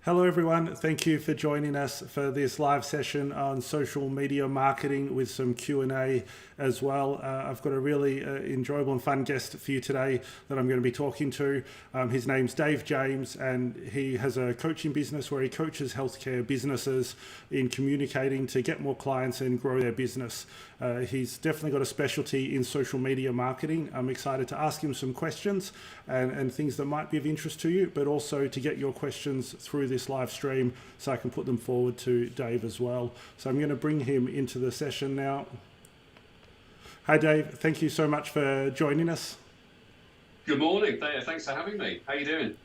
Hello everyone, thank you for joining us for this live session on social media marketing with some Q&A as well. I've got a really enjoyable and fun guest for you today that I'm going to be talking to. His name's Dave James, and he has a coaching business where he coaches healthcare businesses in communicating to get more clients and grow their business. He's definitely got a specialty in social media marketing. I'm excited to ask him some questions and things that might be of interest to you, but also to get your questions through this live stream so I can put them forward to Dave as well. So I'm going to bring him into the session now. Hi Dave, thank you so much for joining us. Good morning, thanks for having me. How are you doing?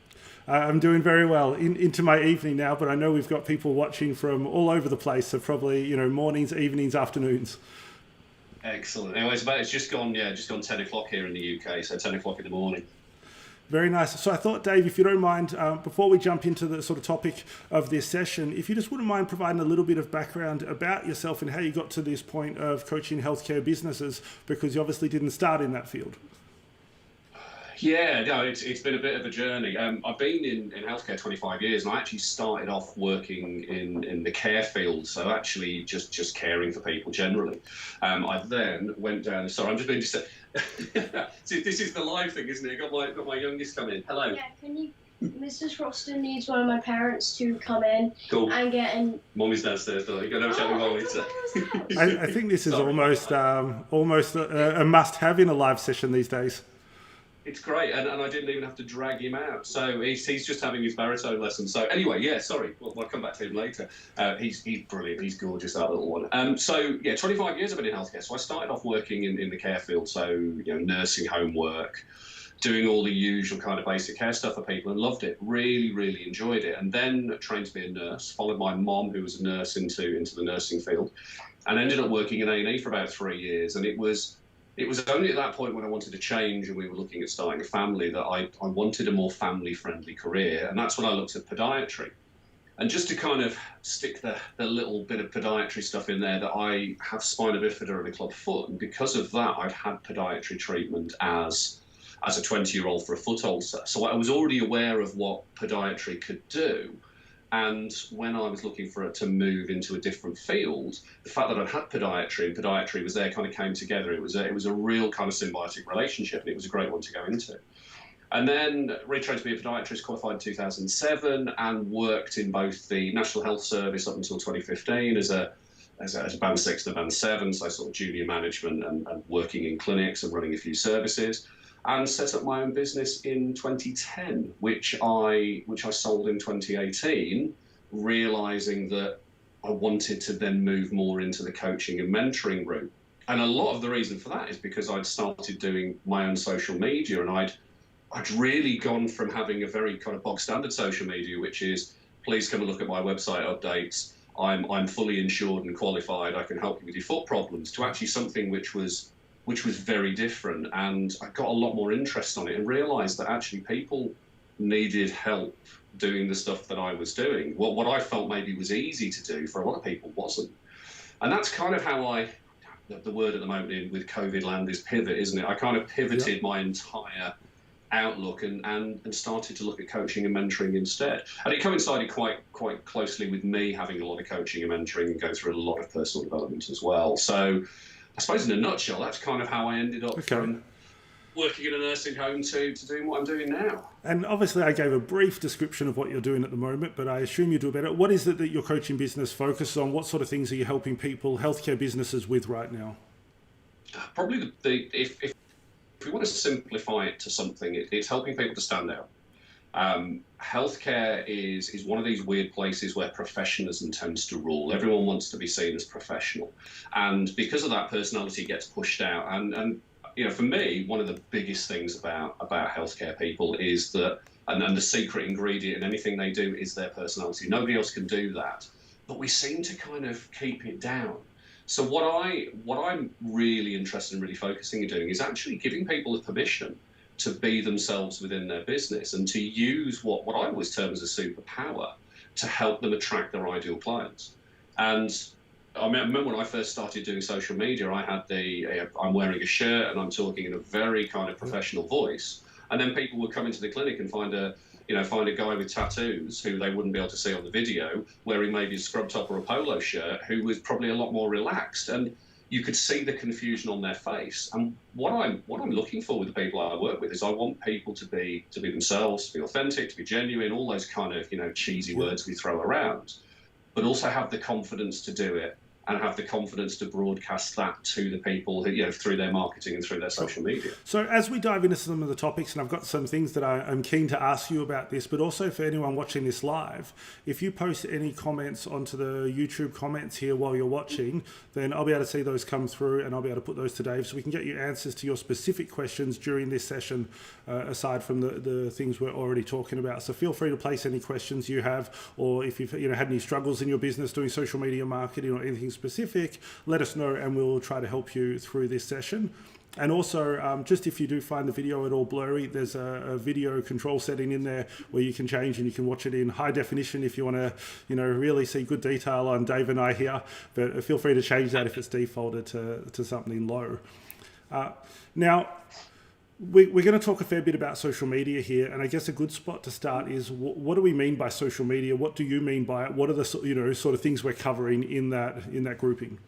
I'm doing very well. Into my evening now, but I know we've got people watching from all over the place, so probably mornings, evenings, afternoons. Excellent. Anyway, it's just gone 10 o'clock here in the UK, so 10 o'clock in the morning. Very nice. So I thought, Dave, if you don't mind, before we jump into the sort of topic of this session, if you just wouldn't mind providing a little bit of background about yourself and how you got to this point of coaching healthcare businesses, because you obviously didn't start in that field. Yeah, no, it's been a bit of a journey. I've been in healthcare 25 years, and I actually started off working in the care field, so actually just caring for people generally. I then went down. Sorry, I'm just being just. See, this is the live thing, isn't it? Got my youngest come in. Hello. Yeah, can you? Mrs. Froston needs one of my parents to come in Cool. and get in. Mommy's downstairs, though. You got no chat with Mommy. I think this is almost a must-have in a live session these days. It's great, and I didn't even have to drag him out. So he's just having his baritone lesson. So anyway, yeah, sorry, we'll come back to him later. He's brilliant, he's gorgeous, that little one. So yeah, 25 years I've been in healthcare. So I started off working in the care field, so nursing home work, doing all the usual kind of basic care stuff for people, and loved it. Really, really enjoyed it. And then trained to be a nurse. Followed my mom, who was a nurse, into the nursing field, and ended up working in A&E for about 3 years. And it was only at that point when I wanted to change and we were looking at starting a family that I wanted a more family-friendly career, and that's when I looked at podiatry. And just to kind of stick the little bit of podiatry stuff in there, that I have spina bifida and a club foot, and because of that I'd had podiatry treatment as a 20-year-old for a foot ulcer. So I was already aware of what podiatry could do. And when I was looking for it to move into a different field, the fact that I'd had podiatry and podiatry was there kind of came together. It was a real kind of symbiotic relationship, and it was a great one to go into. And then retrained to be a podiatrist, qualified in 2007, and worked in both the National Health Service up until 2015 as a band 6 to band 7, so sort of junior management and working in clinics and running a few services. And set up my own business in 2010, which I sold in 2018, realizing that I wanted to then move more into the coaching and mentoring route. And a lot of the reason for that is because I'd started doing my own social media, and I'd really gone from having a very kind of bog standard social media, which is, please come and look at my website updates. I'm fully insured and qualified. I can help you with your foot problems, to actually something which was very different. And I got a lot more interest on it and realized that actually people needed help doing the stuff that I was doing. What I felt maybe was easy to do, for a lot of people wasn't. And that's kind of how the word at the moment with COVID land is pivot, isn't it? I kind of pivoted my entire outlook and started to look at coaching and mentoring instead. And it coincided quite closely with me having a lot of coaching and mentoring and going through a lot of personal development as well. So I suppose in a nutshell, that's kind of how I ended up from working in a nursing home to doing what I'm doing now. And obviously I gave a brief description of what you're doing at the moment, but I assume you do better. What is it that your coaching business focuses on? What sort of things are you helping people, healthcare businesses with right now? Probably if we want to simplify it to something, it's helping people to stand out. Healthcare is one of these weird places where professionalism tends to rule. Everyone wants to be seen as professional, and because of that, personality gets pushed out. And for me, one of the biggest things about healthcare people is that, and the secret ingredient in anything they do is their personality. Nobody else can do that, but we seem to kind of keep it down. So what I'm really interested in really focusing on doing is actually giving people the permission to be themselves within their business, and to use what I always term as a superpower to help them attract their ideal clients. And I remember when I first started doing social media, I had I'm wearing a shirt and I'm talking in a very kind of professional voice, and then people would come into the clinic and find a find a guy with tattoos who they wouldn't be able to see on the video, wearing maybe a scrub top or a polo shirt, who was probably a lot more relaxed. And you could see the confusion on their face. And what I'm looking for with the people I work with is I want people to be themselves, to be authentic, to be genuine, all those kind of, cheesy words we throw around, but also have the confidence to do it and have the confidence to broadcast that to the people who, through their marketing and through their social media. So as we dive into some of the topics, and I've got some things that I'm keen to ask you about this, but also for anyone watching this live, if you post any comments onto the YouTube comments here while you're watching, then I'll be able to see those come through and I'll be able to put those to Dave so we can get you answers to your specific questions during this session, aside from the things we're already talking about. So feel free to place any questions you have, or if you've had any struggles in your business doing social media marketing or anything specific, let us know and we'll try to help you through this session. And also, just if you do find the video at all blurry, there's a video control setting in there where you can change and you can watch it in high definition if you want to, really see good detail on Dave and I here. But feel free to change that if it's defaulted to something low. Now, we're going to talk a fair bit about social media here, and I guess a good spot to start is what do we mean by social media? What do you mean by it? What are the sort of things we're covering in that grouping?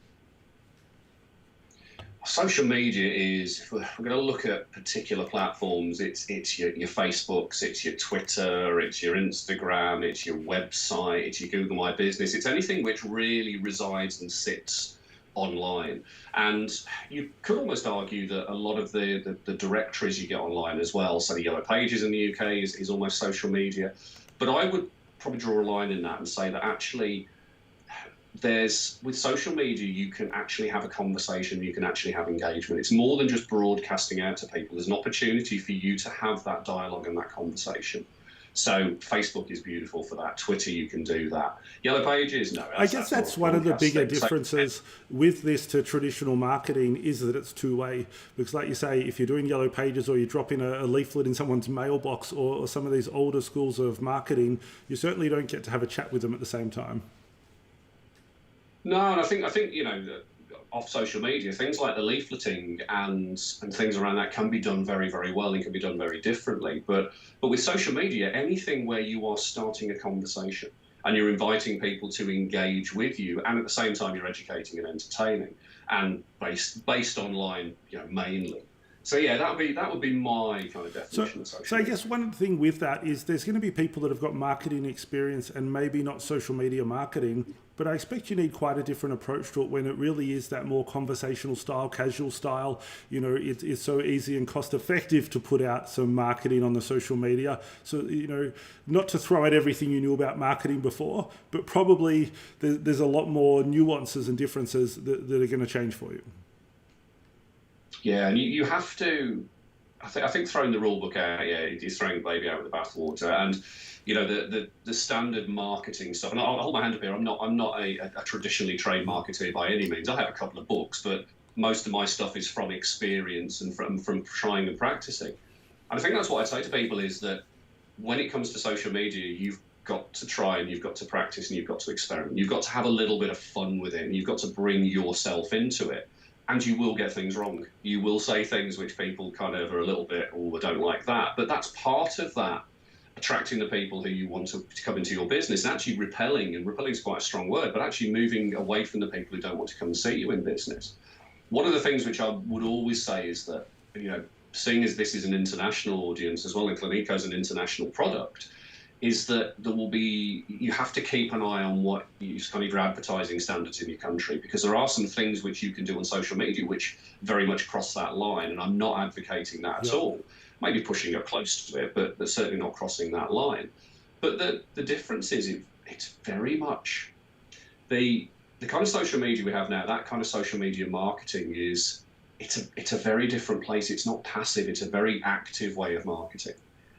Social media is, if we're going to look at particular platforms, it's your Facebooks, it's your Twitter, it's your Instagram, it's your website, it's your Google My Business. It's anything which really resides and sits online. And you could almost argue that a lot of the directories you get online as well, so the Yellow Pages in the UK is almost social media. But I would probably draw a line in that and say that actually with social media, you can actually have a conversation, you can actually have engagement. It's more than just broadcasting out to people. There's an opportunity for you to have that dialogue and that conversation. So Facebook is beautiful for that. Twitter, you can do that. Yellow Pages, no. I guess that's one of the bigger differences with this to traditional marketing is that it's two-way. Because like you say, if you're doing Yellow Pages or you drop in a leaflet in someone's mailbox or some of these older schools of marketing, you certainly don't get to have a chat with them at the same time. No, and I think off social media, things like the leafleting and things around that can be done very, very well and can be done very differently. But with social media, anything where you are starting a conversation and you're inviting people to engage with you, and at the same time you're educating and entertaining, and based online, mainly. So yeah, that would be my kind of definition of social media. So I guess one thing with that is there's going to be people that have got marketing experience and maybe not social media marketing, but I expect you need quite a different approach to it when it really is that more conversational style, casual style. It's so easy and cost effective to put out some marketing on the social media. So, not to throw out everything you knew about marketing before, but probably there's a lot more nuances and differences that are going to change for you. Yeah, and you have to. I think throwing the rule book out, you're throwing the baby out with the bathwater. And the standard marketing stuff. And I'll hold my hand up here. I'm not a traditionally trained marketer by any means. I have a couple of books, but most of my stuff is from experience and from trying and practicing. And I think that's what I'd say to people is that when it comes to social media, you've got to try and you've got to practice and you've got to experiment. You've got to have a little bit of fun with it, and you've got to bring yourself into it. And you will get things wrong. You will say things which people kind of are a little bit, I don't like that. But that's part of that, attracting the people who you want to come into your business, and actually repelling is quite a strong word, but actually moving away from the people who don't want to come and see you in business. One of the things which I would always say is that, seeing as this is an international audience as well, and Cliniko is an international product, is that you have to keep an eye on what kind of your advertising standards in your country, because there are some things which you can do on social media which very much cross that line, and I'm not advocating that at all. Maybe pushing up close to it, but certainly not crossing that line. But the difference is it's very much the kind of social media we have now, that kind of social media marketing it's a very different place. It's not passive, it's a very active way of marketing.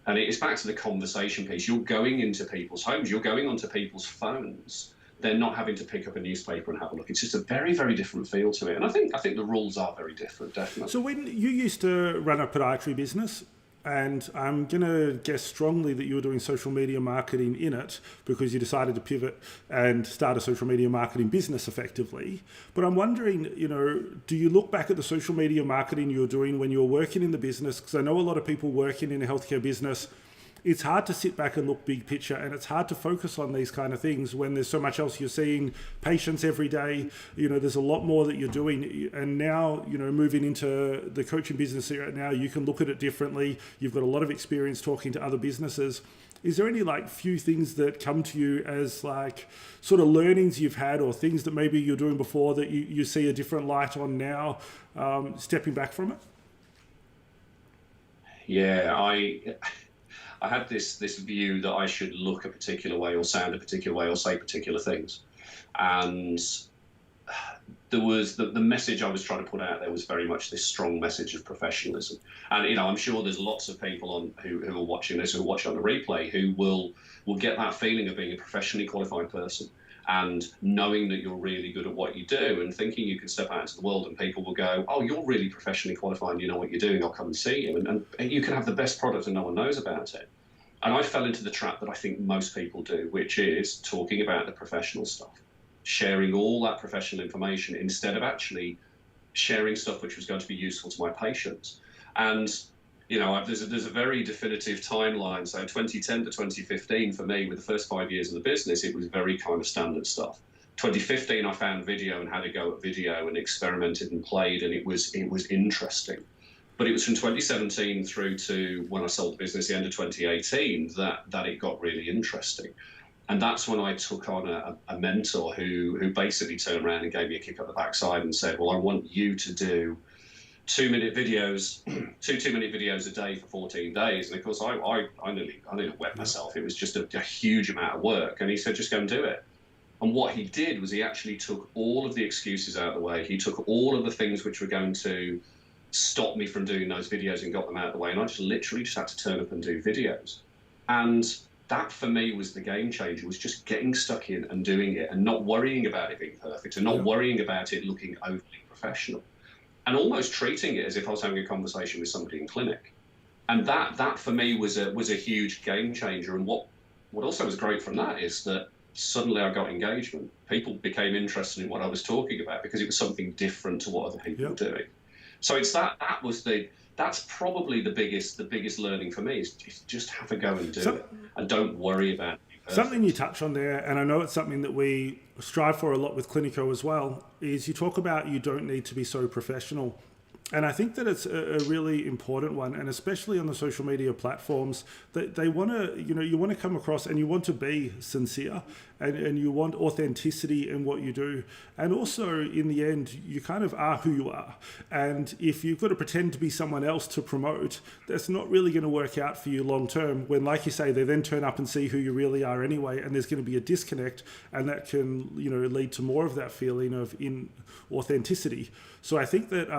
And it's back to the conversation piece. You're going into people's homes. You're going onto people's phones. They're not having to pick up a newspaper and have a look. It's just a very, very different feel to it. And I think the rules are very different, definitely. So when you used to run a podiatry business, and I'm going to guess strongly that you were doing social media marketing in it because you decided to pivot and start a social media marketing business effectively. But I'm wondering, do you look back at the social media marketing you were doing when you were working in the business? Because I know a lot of people working in a healthcare business it's hard to sit back and look big picture, and it's hard to focus on these kind of things when there's so much else you're seeing. Patients every day, there's a lot more that you're doing, and now moving into the coaching business right now, you can look at it differently. You've got a lot of experience talking to other businesses. Is there any few things that come to you as sort of learnings you've had, or things that maybe you're doing before that you see a different light on now, stepping back from it? Yeah, I had this view that I should look a particular way or sound a particular way or say particular things. And there was the message I was trying to put out there was very much this strong message of professionalism. And I'm sure there's lots of people who are watching this, who are watching on the replay, who will get that feeling of being a professionally qualified person and knowing that you're really good at what you do and thinking you can step out into the world and people will go, oh, you're really professionally qualified and you know what you're doing, I'll come and see you. And you can have the best product and no one knows about it. And I fell into the trap that I think most people do, which is talking about the professional stuff, sharing all that professional information instead of actually sharing stuff which was going to be useful to my patients. And there's a very definitive timeline. So 2010 to 2015 for me, with the first 5 years of the business, it was very kind of standard stuff. 2015, I found video and had a go at video and experimented and played, and it was interesting. But it was from 2017 through to when I sold the business, the end of 2018, that it got really interesting. And that's when I took on a mentor who basically turned around and gave me a kick up the backside and said, well, I want you to do 2-minute videos, two-minute videos a day for 14 days. And of course, I nearly wet myself. It was just a huge amount of work. And he said, just go and do it. And what he did was he actually took all of the excuses out of the way. He took all of the things which were going to stop me from doing those videos and got them out of the way. And I just literally had to turn up and do videos. And that for me was the game changer, was just getting stuck in and doing it and not worrying about it being perfect and not worrying about it looking overly professional. And almost treating it as if I was having a conversation with somebody in clinic. And that for me was a huge game changer. And what also was great from that is that suddenly I got engagement. People became interested in what I was talking about because it was something different to what other people were doing. So it's that's probably the biggest learning for me is just have a go and do it and don't worry about it. Something you touch on there, and I know it's something that we strive for a lot with Cliniko as well, is you talk about you don't need to be so professional. And I think that it's a really important one, and especially on the social media platforms, that they want to, you want to come across and you want to be sincere and you want authenticity in what you do. And also, in the end, you kind of are who you are. And if you've got to pretend to be someone else to promote, that's not really going to work out for you long term when, like you say, they then turn up and see who you really are anyway, and there's going to be a disconnect, and that can, lead to more of that feeling of inauthenticity. So I think that,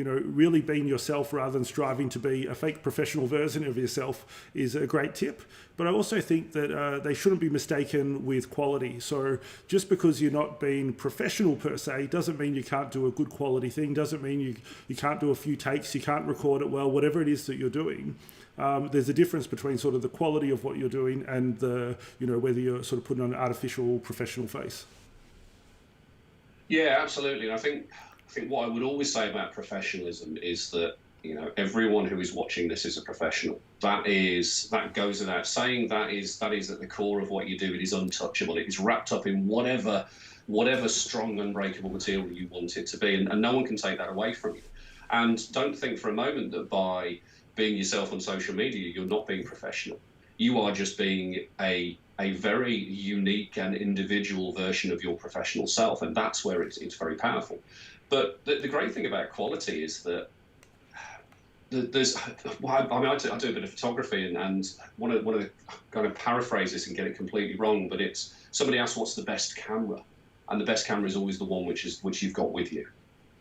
really being yourself rather than striving to be a fake professional version of yourself is a great tip. But I also think that they shouldn't be mistaken with quality. So just because you're not being professional per se doesn't mean you can't do a good quality thing, doesn't mean you can't do a few takes, you can't record it well, whatever it is that you're doing. There's a difference between sort of the quality of what you're doing and the, whether you're sort of putting on an artificial professional face. Yeah, absolutely. And I think what I would always say about professionalism is that, everyone who is watching this is a professional. That goes without saying. That is at the core of what you do. It is untouchable. It is wrapped up in whatever strong, unbreakable material you want it to be. And no one can take that away from you. And don't think for a moment that by being yourself on social media, you're not being professional. You are just being a very unique and individual version of your professional self. And that's where it's very powerful. But the great thing about quality is that I do a bit of photography and one of the kind of paraphrase this and get it completely wrong, but it's somebody asks what's the best camera, and the best camera is always the one which you've got with you.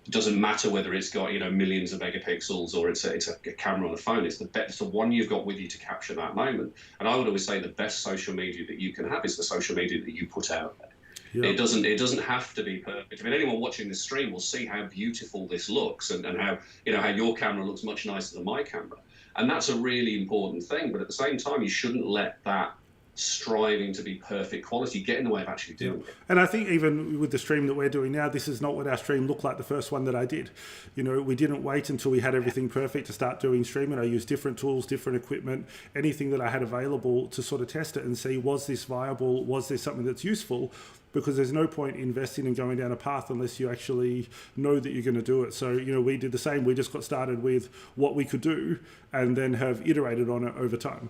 It doesn't matter whether it's got millions of megapixels or it's a camera on a phone. It's the one you've got with you to capture that moment. And I would always say the best social media that you can have is the social media that you put out there. Yeah. It doesn't have to be perfect. I mean, anyone watching this stream will see how beautiful this looks and how your camera looks much nicer than my camera. And that's a really important thing. But at the same time, you shouldn't let that striving to be perfect quality get in the way of actually doing it. And I think even with the stream that we're doing now, this is not what our stream looked like the first one that I did. You know, we didn't wait until we had everything perfect to start doing streaming. I used different tools, different equipment, anything that I had available to sort of test it and see, was this viable? Was there something that's useful? Because there's no point investing and going down a path unless you actually know that you're going to do it. So, you know, we did the same. We just got started with what we could do and then have iterated on it over time.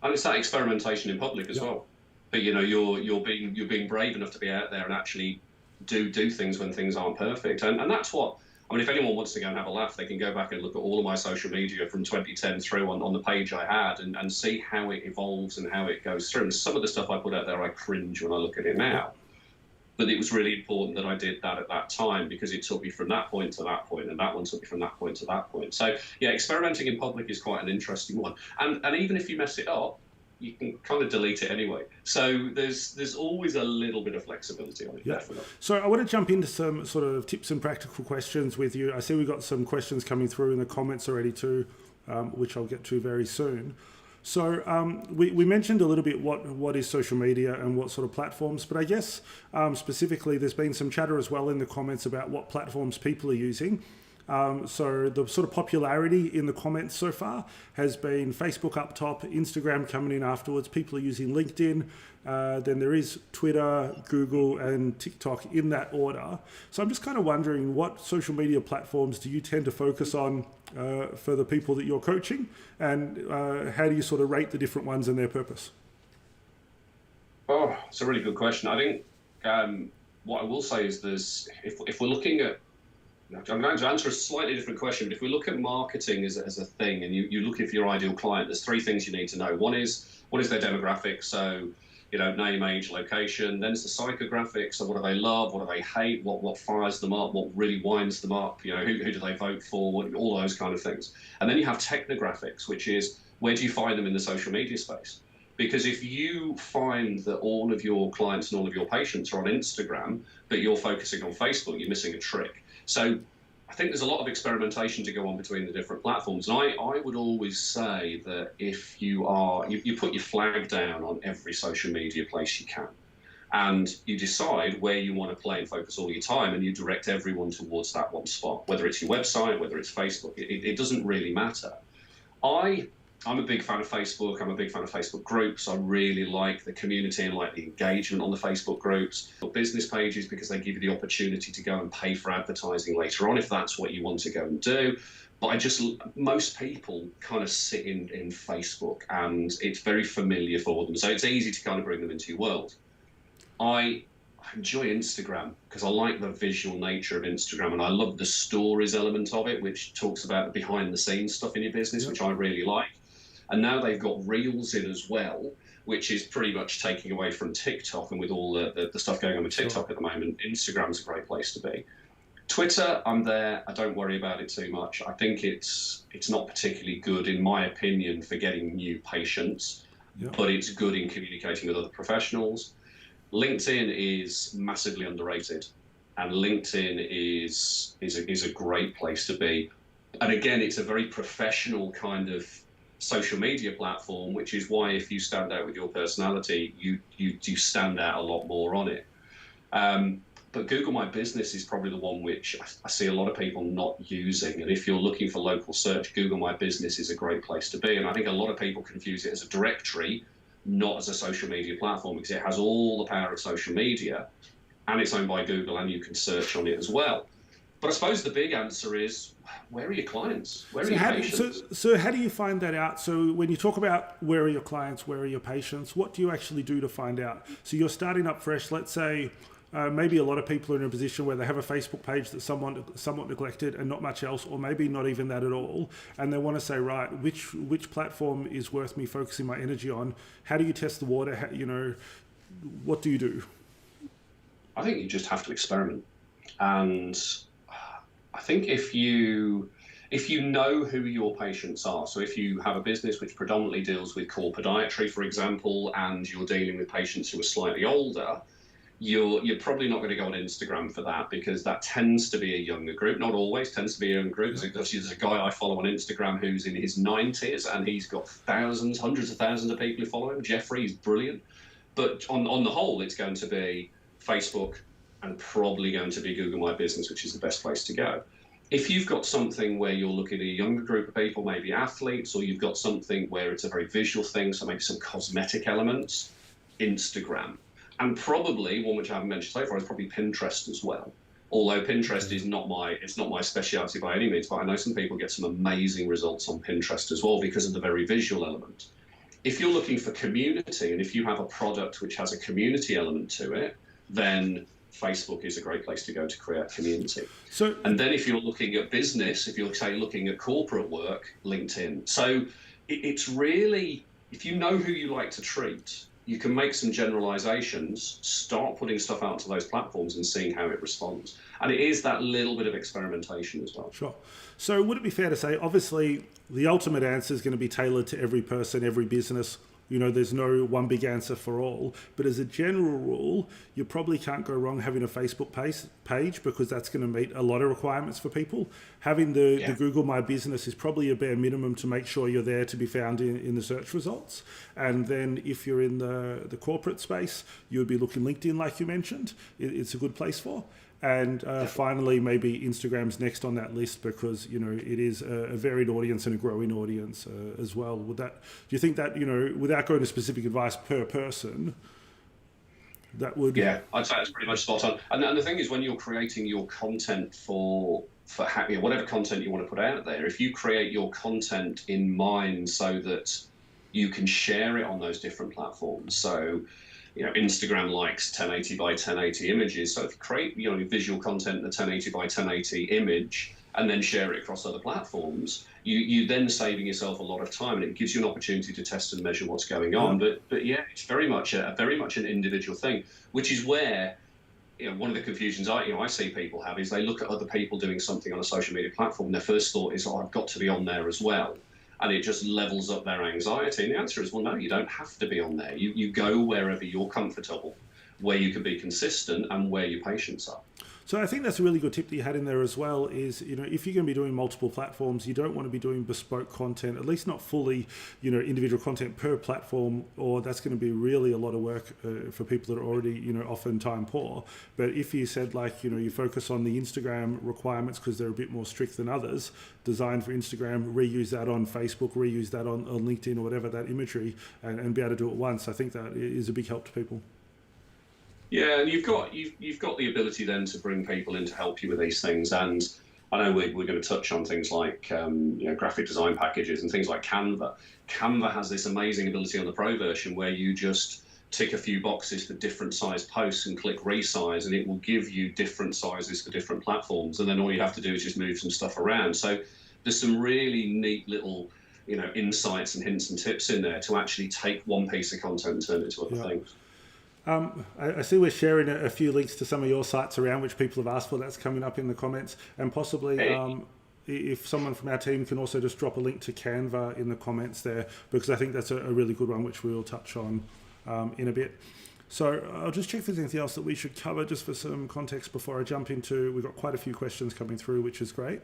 And it's that experimentation in public as well. But you know, you're being brave enough to be out there and actually do things when things aren't perfect. And that's what, I mean, if anyone wants to go and have a laugh, they can go back and look at all of my social media from 2010 through on the page I had and see how it evolves and how it goes through. And some of the stuff I put out there, I cringe when I look at it now. But it was really important that I did that at that time, because it took me from that point to that point, and that one took me from that point to that point. So yeah, experimenting in public is quite an interesting one. And even if you mess it up, you can kind of delete it anyway. So there's always a little bit of flexibility on it, definitely. So I want to jump into some sort of tips and practical questions with you. I see we've got some questions coming through in the comments already too, which I'll get to very soon. So we mentioned a little bit what is social media and what sort of platforms, but I guess specifically there's been some chatter as well in the comments about what platforms people are using. So the sort of popularity in the comments so far has been Facebook up top, Instagram coming in afterwards. People are using LinkedIn. Then there is Twitter, Google, and TikTok in that order. So I'm just kind of wondering, what social media platforms do you tend to focus on for the people that you're coaching? And how do you sort of rate the different ones and their purpose? Oh, it's a really good question. I think what I will say is if we're looking at, I'm going to answer a slightly different question, but if we look at marketing as a thing, and you look at your ideal client, there's three things you need to know. One is their demographic, so you know, name, age, location. Then it's the psychographics, so what do they love, what do they hate, what fires them up, what really winds them up, you know, who do they vote for, all those kind of things. And then you have technographics, which is where do you find them in the social media space? Because if you find that all of your clients and all of your patients are on Instagram, but you're focusing on Facebook, you're missing a trick. So I think there's a lot of experimentation to go on between the different platforms. And I would always say that if you put your flag down on every social media place you can, and you decide where you want to play and focus all your time, and you direct everyone towards that one spot, whether it's your website, whether it's Facebook, it doesn't really matter. I'm a big fan of Facebook. I'm a big fan of Facebook groups. I really like the community and like the engagement on the Facebook groups. Business pages, because they give you the opportunity to go and pay for advertising later on if that's what you want to go and do. But most people kind of sit in Facebook, and it's very familiar for them. So it's easy to kind of bring them into your world. I enjoy Instagram because I like the visual nature of Instagram, and I love the stories element of it, which talks about the behind the scenes stuff in your business, which I really like. And now they've got Reels in as well, which is pretty much taking away from TikTok. And with all the stuff going on with TikTok at the moment, Instagram's a great place to be. Twitter, I'm there. I don't worry about it too much. I think it's not particularly good, in my opinion, for getting new patients, but it's good in communicating with other professionals. LinkedIn is massively underrated, and LinkedIn is a great place to be. And again, it's a very professional kind of social media platform, which is why if you stand out with your personality, you stand out a lot more on it. But Google My Business is probably the one which I see a lot of people not using. And if you're looking for local search, Google My Business is a great place to be. And I think a lot of people confuse it as a directory, not as a social media platform, because it has all the power of social media, and it's owned by Google, and you can search on it as well. But I suppose the big answer is, where are your clients? Where are your patients? So how do you find that out? So when you talk about where are your clients, where are your patients, what do you actually do to find out? So you're starting up fresh. Let's say maybe a lot of people are in a position where they have a Facebook page that's somewhat neglected and not much else, or maybe not even that at all. And they want to say, right, which platform is worth me focusing my energy on? How do you test the water? What do you do? I think you just have to experiment. And I think if you know who your patients are, so if you have a business which predominantly deals with core podiatry, for example, and you're dealing with patients who are slightly older, you're probably not going to go on Instagram for that, because that tends to be a younger group. Not always, tends to be a younger group. There's a guy I follow on Instagram who's in his 90s, and he's got thousands, hundreds of thousands of people who follow him. Jeffrey, he's brilliant. But on the whole, it's going to be Facebook and probably going to be Google My Business, which is the best place to go. If you've got something where you're looking at a younger group of people, maybe athletes, or you've got something where it's a very visual thing, so maybe some cosmetic elements, Instagram. And probably one which I haven't mentioned so far is probably Pinterest as well. Although Pinterest is not my speciality by any means, but I know some people get some amazing results on Pinterest as well because of the very visual element. If you're looking for community, and if you have a product which has a community element to it, then Facebook is a great place to go to create community. And then if you're looking at business, if you're, say, looking at corporate work, LinkedIn. So it's really, if you know who you like to treat, you can make some generalizations, start putting stuff out to those platforms and seeing how it responds. And it is that little bit of experimentation as well. Sure. So would it be fair to say, obviously, the ultimate answer is going to be tailored to every person, every business? You know, there's no one big answer for all. But as a general rule, you probably can't go wrong having a Facebook page because that's going to meet a lot of requirements for people. Having the Google My Business is probably a bare minimum to make sure you're there to be found in the search results. And then if you're in the corporate space, you would be looking LinkedIn, like you mentioned. It's a good place for. And finally, maybe Instagram's next on that list because, you know, it is a varied audience and a growing audience as well. Do you think that, you know, without going to specific advice per person, that would... Yeah, I'd say that's pretty much spot on. And the thing is, when you're creating your content for whatever content you want to put out there, if you create your content in mind so that you can share it on those different platforms, so... You know, Instagram likes 1080 by 1080 images. So if you create, you know, visual content in the 1080 by 1080 image and then share it across other platforms, you then saving yourself a lot of time, and it gives you an opportunity to test and measure what's going on. But yeah, it's very much an individual thing, which is where, you know, one of the confusions I see people have is they look at other people doing something on a social media platform, and their first thought is, oh, I've got to be on there as well. And it just levels up their anxiety. And the answer is, well, no, you don't have to be on there. You go wherever you're comfortable, where you can be consistent and where your patients are. So I think that's a really good tip that you had in there as well is, you know, if you're going to be doing multiple platforms, you don't want to be doing bespoke content, at least not fully, you know, individual content per platform, or that's going to be really a lot of work for people that are already, you know, often time poor. But if you said, like, you know, you focus on the Instagram requirements because they're a bit more strict than others, designed for Instagram, reuse that on Facebook, reuse that on LinkedIn or whatever, that imagery, and be able to do it once, I think that is a big help to people. Yeah, and you've got the ability then to bring people in to help you with these things. And I know we're going to touch on things like you know, graphic design packages and things like Canva. Canva has this amazing ability on the Pro version where you just tick a few boxes for different size posts and click resize, and it will give you different sizes for different platforms. And then all you have to do is just move some stuff around. So there's some really neat little, you know, insights and hints and tips in there to actually take one piece of content and turn it into other things. I see we're sharing a few links to some of your sites around which people have asked for. That's coming up in the comments. And possibly if someone from our team can also just drop a link to Canva in the comments there, because I think that's a really good one, which we will touch on in a bit. So I'll just check if there's anything else that we should cover just for some context before I jump into, we've got quite a few questions coming through, which is great.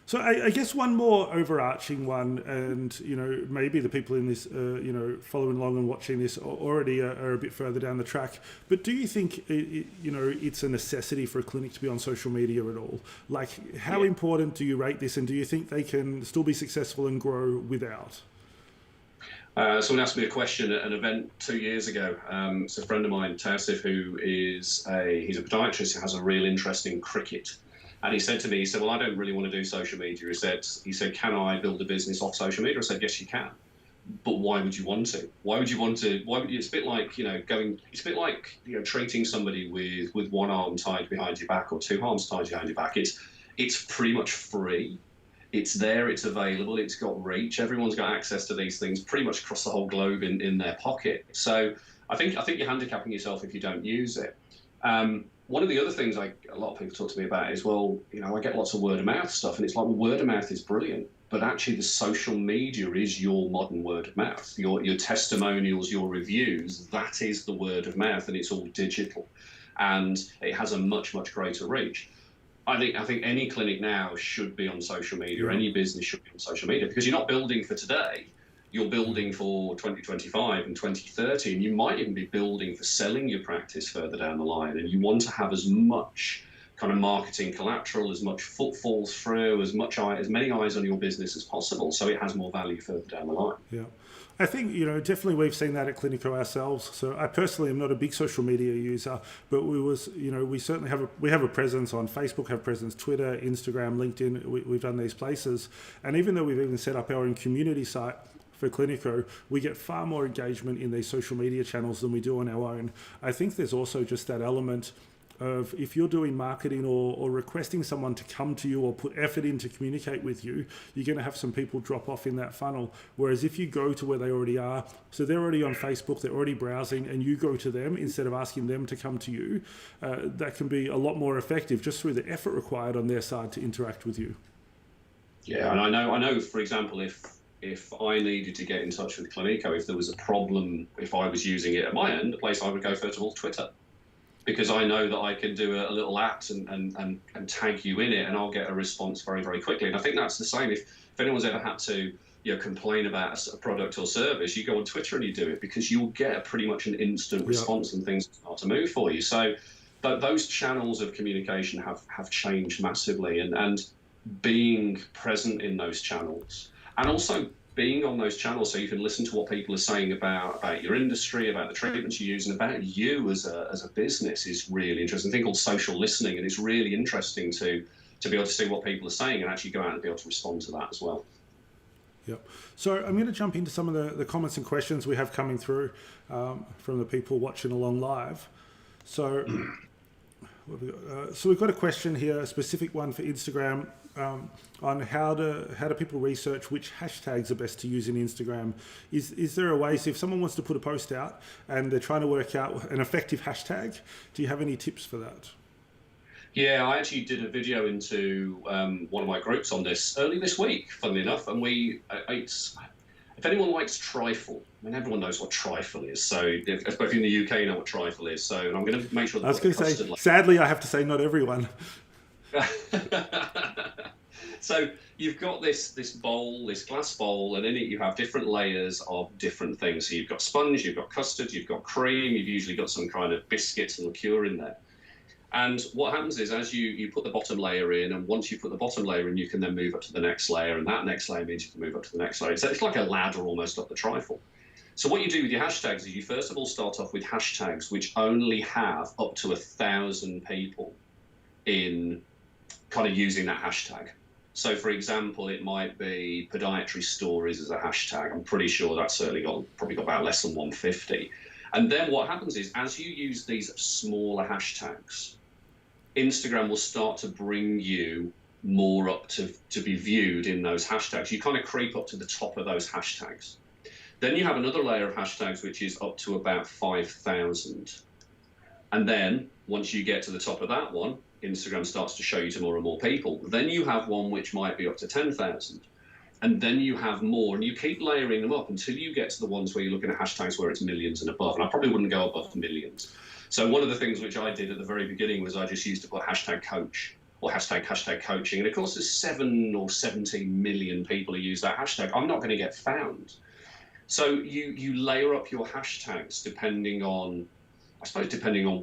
So I guess one more overarching one, and, you know, maybe the people in this, you know, following along and watching this already are a bit further down the track. But do you think, you know, it's a necessity for a clinic to be on social media at all? Like, how important do you rate this, and do you think they can still be successful and grow without? Someone asked me a question at an event 2 years ago. It's a friend of mine, Tausif, who he's a podiatrist who has a real interest in cricket. And he said to me, he said, well, I don't really want to do social media. He said, can I build a business off social media? I said, yes, you can. But why would you want to? It's a bit like, you know, treating somebody with one arm tied behind your back or two arms tied behind your back. It's pretty much free. It's there, it's available, it's got reach. Everyone's got access to these things pretty much across the whole globe in their pocket. So I think you're handicapping yourself if you don't use it. one of the other things a lot of people talk to me about is, well, I get lots of word of mouth stuff, and it's like, well, word of mouth is brilliant, but actually the social media is your modern word of mouth. Your testimonials, your reviews, that is the word of mouth, and it's all digital, and it has a much, much greater reach. I think any clinic now should be on social media, or any business should be on social media, because you're not building for today. You're building for 2025 and 2030, and you might even be building for selling your practice further down the line. And you want to have as much kind of marketing collateral, as much footfall through, as many eyes on your business as possible, so it has more value further down the line. Yeah. I think, definitely we've seen that at Cliniko ourselves. So I personally am not a big social media user, but we certainly have a presence on Facebook, have a presence, Twitter, Instagram, LinkedIn. We've done these places. And even though we've even set up our own community site for Cliniko, we get far more engagement in these social media channels than we do on our own. I think there's also just that element of, if you're doing marketing or requesting someone to come to you or put effort in to communicate with you, you're going to have some people drop off in that funnel. Whereas if you go to where they already are, so they're already on Facebook, they're already browsing, and you go to them instead of asking them to come to you, that can be a lot more effective just through the effort required on their side to interact with you. Yeah, and I know, for example, if I needed to get in touch with Cliniko, if there was a problem, if I was using it at my end, the place I would go first of all, Twitter, because I know that I can do a little at and tag you in it, and I'll get a response very, very quickly. And I think that's the same. If anyone's ever had to complain about a product or service, you go on Twitter and you do it, because you'll get pretty much an instant response and things start to move for you. So those channels of communication have changed massively, and being present in those channels, and also being on those channels so you can listen to what people are saying about your industry, about the treatments you use, and about you as a business is really interesting. I think called social listening, and it's really interesting to be able to see what people are saying and actually go out and be able to respond to that as well. Yep. So I'm going to jump into some of the comments and questions we have coming through from the people watching along live. So, we've got a question here, a specific one for Instagram, on how do people research which hashtags are best to use in Instagram. Is there a way, so if someone wants to put a post out and they're trying to work out an effective hashtag, do you have any tips for that? Yeah, I actually did a video into one of my groups on this early this week, funnily enough, and if anyone likes trifle, I mean, everyone knows what trifle is. So, especially in the UK, you know what trifle is. So, I'm going to make sure that I was going to say, sadly, I have to say, not everyone. So, you've got this bowl, this glass bowl, and in it you have different layers of different things. So, you've got sponge, you've got custard, you've got cream, you've usually got some kind of biscuits and liqueur in there. And what happens is, as you put the bottom layer in, and once you put the bottom layer in, you can then move up to the next layer, and that next layer means you can move up to the next layer. So it's like a ladder almost up the trifle. So what you do with your hashtags is you first of all start off with hashtags which only have up to 1,000 people in kind of using that hashtag. So for example, it might be podiatry stories as a hashtag. I'm pretty sure that's probably got about less than 150. And then what happens is, as you use these smaller hashtags, Instagram will start to bring you more up to be viewed in those hashtags. You kind of creep up to the top of those hashtags. Then you have another layer of hashtags, which is up to about 5,000. And then once you get to the top of that one, Instagram starts to show you to more and more people. Then you have one which might be up to 10,000. And then you have more, and you keep layering them up until you get to the ones where you're looking at hashtags where it's millions and above. And I probably wouldn't go above millions. So one of the things which I did at the very beginning was I just used to put hashtag coach or hashtag coaching. And of course, there's 7 or 17 million people who use that hashtag. I'm not going to get found. So you layer up your hashtags depending on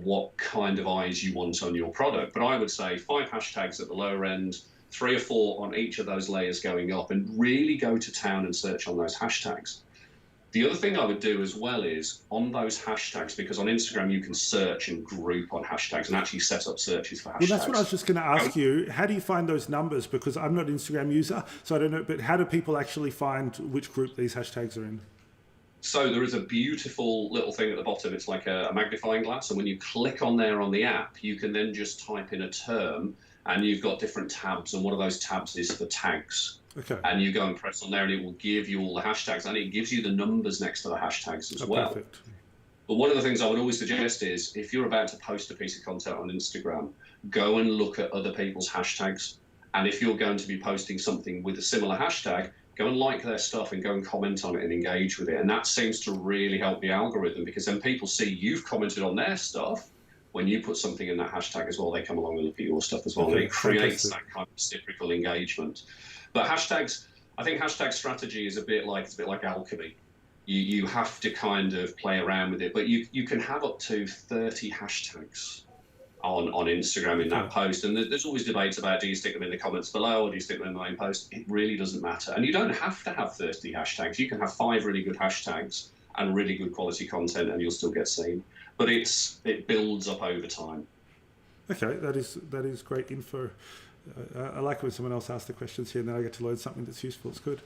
what kind of eyes you want on your product. But I would say 5 hashtags at the lower end, 3 or 4 on each of those layers going up, and really go to town and search on those hashtags. The other thing I would do as well is on those hashtags, because on Instagram you can search and group on hashtags and actually set up searches for hashtags. Well, that's what I was just going to ask you. How do you find those numbers? Because I'm not an Instagram user, so I don't know. But how do people actually find which group these hashtags are in? So there is a beautiful little thing at the bottom. It's like a magnifying glass. And when you click on there on the app, you can then just type in a term, and you've got different tabs, and one of those tabs is for tags. Okay. And you go and press on there, and it will give you all the hashtags, and it gives you the numbers next to the hashtags as well. Perfect. But one of the things I would always suggest is if you're about to post a piece of content on Instagram, go and look at other people's hashtags. And if you're going to be posting something with a similar hashtag, go and like their stuff and go and comment on it and engage with it. And that seems to really help the algorithm, because then people see you've commented on their stuff. When you put something in that hashtag as well, they come along and look at your stuff as well. Okay, and it creates fantastic. that kind of reciprocal engagement. But hashtags, I think hashtag strategy is a bit like alchemy. You have to kind of play around with it, but you can have up to 30 hashtags on Instagram in that post. And there's always debates about, do you stick them in the comments below or do you stick them in the main post? It really doesn't matter. And you don't have to have 30 hashtags. You can have 5 really good hashtags and really good quality content and you'll still get seen. But it builds up over time. Okay, that is great info. I like when someone else asks the questions here and then I get to learn something that's useful. It's good.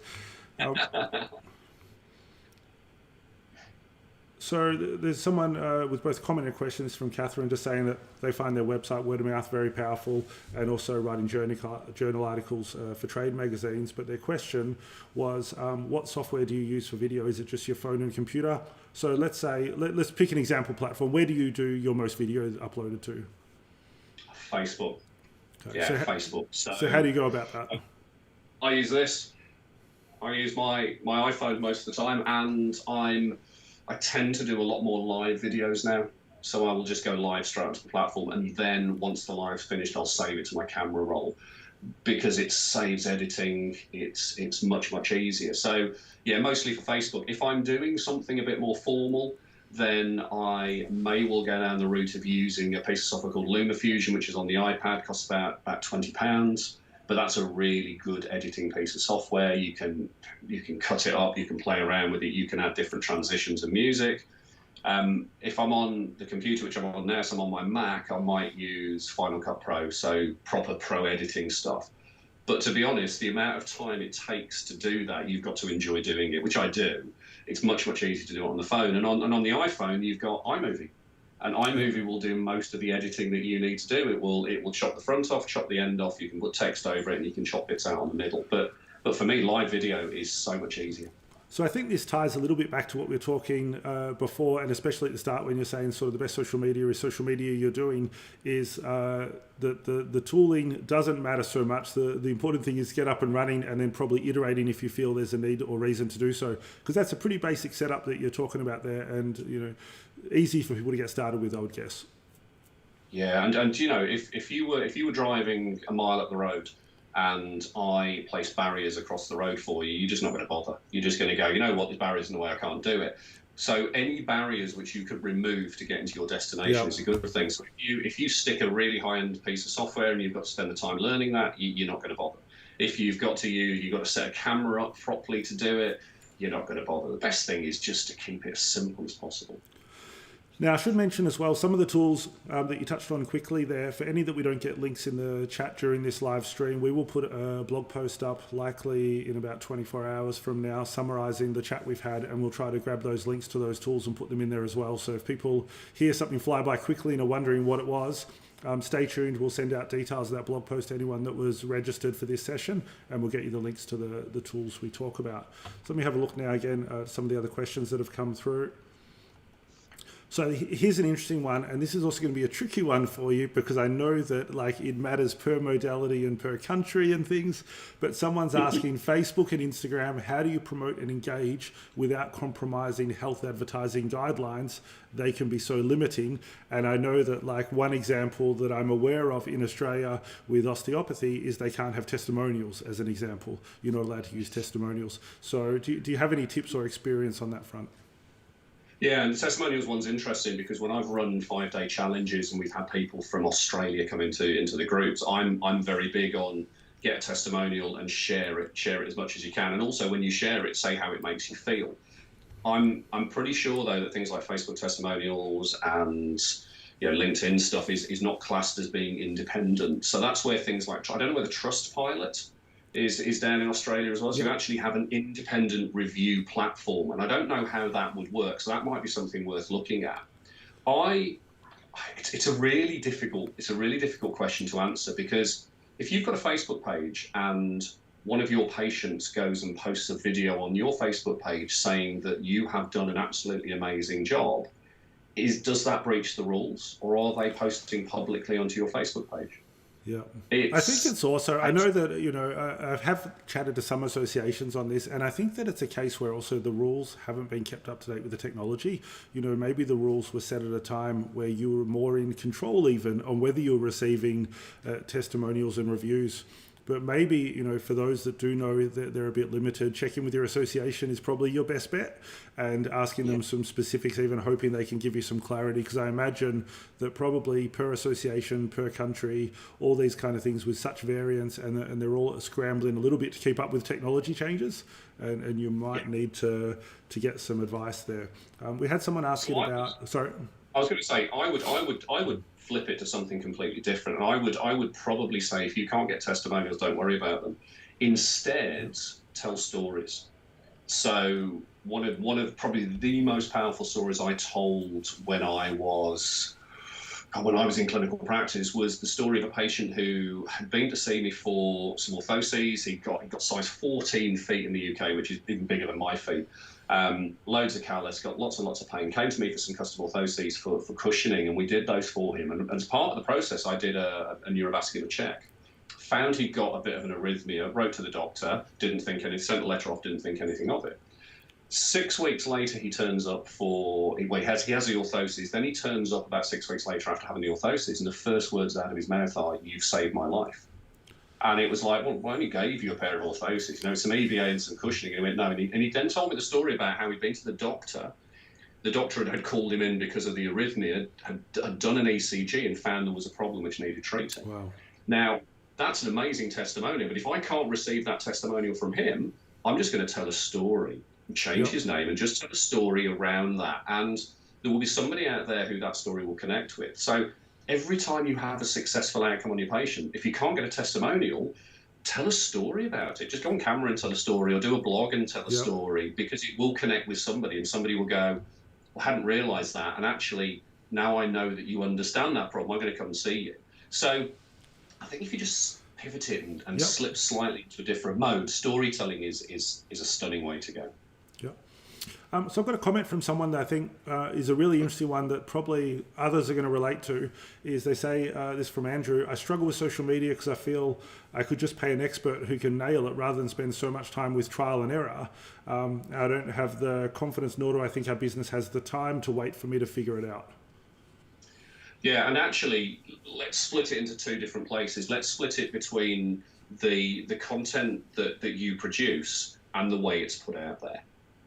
So there's someone with both comment and questions from Catherine just saying that they find their website word of mouth very powerful and also writing journal articles for trade magazines. But their question was, what software do you use for video? Is it just your phone and computer? So let's say, let's pick an example platform. Where do you do your most videos uploaded to? Facebook. Okay. Yeah, Facebook. So how do you go about that? I use this. I use my iPhone most of the time, and I tend to do a lot more live videos now. So I will just go live straight onto the platform, and then once the live's finished, I'll save it to my camera roll because it saves editing. It's much easier. So yeah, mostly for Facebook. If I'm doing something a bit more formal, then I may well go down the route of using a piece of software called Lumafusion, which is on the iPad, costs about £20. But that's a really good editing piece of software. You can cut it up, you can play around with it, you can add different transitions and music. If I'm on the computer, which I'm on now, so I'm on my Mac, I might use Final Cut Pro, so proper pro editing stuff. But to be honest, the amount of time it takes to do that, you've got to enjoy doing it, which I do. It's much easier to do it on the phone. And on the iPhone, you've got iMovie. And iMovie will do most of the editing that you need to do. It will chop the front off, chop the end off. You can put text over it, and you can chop bits out on the middle. But for me, live video is so much easier. So I think this ties a little bit back to what we were talking before, and especially at the start when you're saying sort of the best social media is social media you're doing is the tooling doesn't matter so much. The important thing is get up and running and then probably iterating if you feel there's a need or reason to do so. Because that's a pretty basic setup that you're talking about there, and easy for people to get started with, I would guess. Yeah, and if you were driving a mile up the road and I place barriers across the road for you, you're just not going to bother. You're just going to go, you know what, the barrier's in the way, I can't do it. So any barriers which you could remove to get into your destination is a good thing. So if you stick a really high-end piece of software and you've got to spend the time learning that, you're not going to bother. If you've got to set a camera up properly to do it, you're not going to bother. The best thing is just to keep it as simple as possible. Now, I should mention as well, some of the tools that you touched on quickly there, for any that we don't get links in the chat during this live stream, we will put a blog post up likely in about 24 hours from now, summarizing the chat we've had, and we'll try to grab those links to those tools and put them in there as well. So if people hear something fly by quickly and are wondering what it was, stay tuned. We'll send out details of that blog post to anyone that was registered for this session, and we'll get you the links to the tools we talk about. So let me have a look now again at some of the other questions that have come through. So here's an interesting one, and this is also going to be a tricky one for you because I know that it matters per modality and per country and things, but someone's asking Facebook and Instagram, how do you promote and engage without compromising health advertising guidelines? They can be so limiting. And I know that one example that I'm aware of in Australia with osteopathy is they can't have testimonials as an example. You're not allowed to use testimonials. So do you have any tips or experience on that front? Yeah, and the testimonials one's interesting because when I've run 5-day challenges and we've had people from Australia come into the groups, I'm very big on get a testimonial and share it as much as you can. And also when you share it, say how it makes you feel. I'm pretty sure though that things like Facebook testimonials and LinkedIn stuff is not classed as being independent. So that's where things like, I don't know whether Trustpilot is down in Australia as well. So you actually have an independent review platform, and I don't know how that would work. So that might be something worth looking at. It's a really difficult question to answer because if you've got a Facebook page and one of your patients goes and posts a video on your Facebook page saying that you have done an absolutely amazing job, does that breach the rules, or are they posting publicly onto your Facebook page? Yeah, I think it's also, I know that, I have chatted to some associations on this, and I think that it's a case where also the rules haven't been kept up to date with the technology. Maybe the rules were set at a time where you were more in control even on whether you were receiving testimonials and reviews. But maybe, for those that do know that they're a bit limited, checking with your association is probably your best bet, and asking them some specifics, even hoping they can give you some clarity. Because I imagine that probably per association, per country, all these kind of things with such variance, and they're all scrambling a little bit to keep up with technology changes, and you might need to get some advice there. We had someone asking about... Sorry? I was going to say, I would flip it to something completely different. And I would probably say, if you can't get testimonials, don't worry about them. Instead, tell stories. So one of probably the most powerful stories I told when I was in clinical practice was the story of a patient who had been to see me for some orthoses. He got size 14 feet in the UK, which is even bigger than my feet. Loads of callus, got lots and lots of pain, came to me for some custom orthoses for cushioning, and we did those for him. And as part of the process, I did a neurovascular check. Found he'd got a bit of an arrhythmia, wrote to the doctor, sent a letter off, didn't think anything of it. 6 weeks later, he turns up he has the orthoses, then he turns up about 6 weeks later after having the orthoses, and the first words out of his mouth are, "You've saved my life." And it was like, well, I only gave you a pair of orthoses, some EVA and some cushioning. And he went, no. And he then told me the story about how he'd been to the doctor. The doctor had called him in because of the arrhythmia, had done an ECG and found there was a problem which needed treating. Wow. Now, that's an amazing testimonial. But if I can't receive that testimonial from him, I'm just going to tell a story, change his name, and just tell a story around that. And there will be somebody out there who that story will connect with. So every time you have a successful outcome on your patient, if you can't get a testimonial, tell a story about it. Just go on camera and tell a story, or do a blog and tell a story, because it will connect with somebody, and somebody will go, I hadn't realised that, and actually now I know that you understand that problem, I'm going to come and see you. So I think if you just pivot it and slip slightly into a different mode, storytelling is a stunning way to go. So I've got a comment from someone that I think is a really interesting one that probably others are going to relate to. Is they say, this from Andrew, I struggle with social media because I feel I could just pay an expert who can nail it rather than spend so much time with trial and error. I don't have the confidence, nor do I think our business has the time to wait for me to figure it out. Yeah, and actually, let's split it into two different places. Let's split it between the content that you produce and the way it's put out there.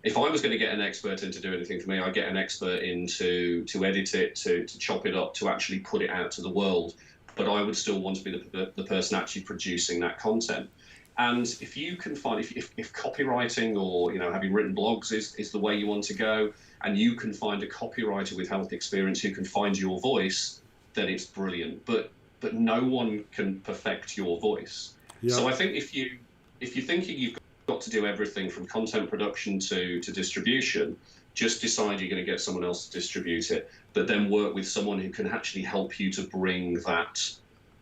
If I was going to get an expert in to do anything for me, I'd get an expert in to edit it, to chop it up, to actually put it out to the world. But I would still want to be the person actually producing that content. And if you can find, if copywriting or having written blogs is the way you want to go, and you can find a copywriter with health experience who can find your voice, then it's brilliant. But no one can perfect your voice. Yeah. So I think if you're thinking you've got to do everything from content production to distribution, just decide you're going to get someone else to distribute it, but then work with someone who can actually help you to bring that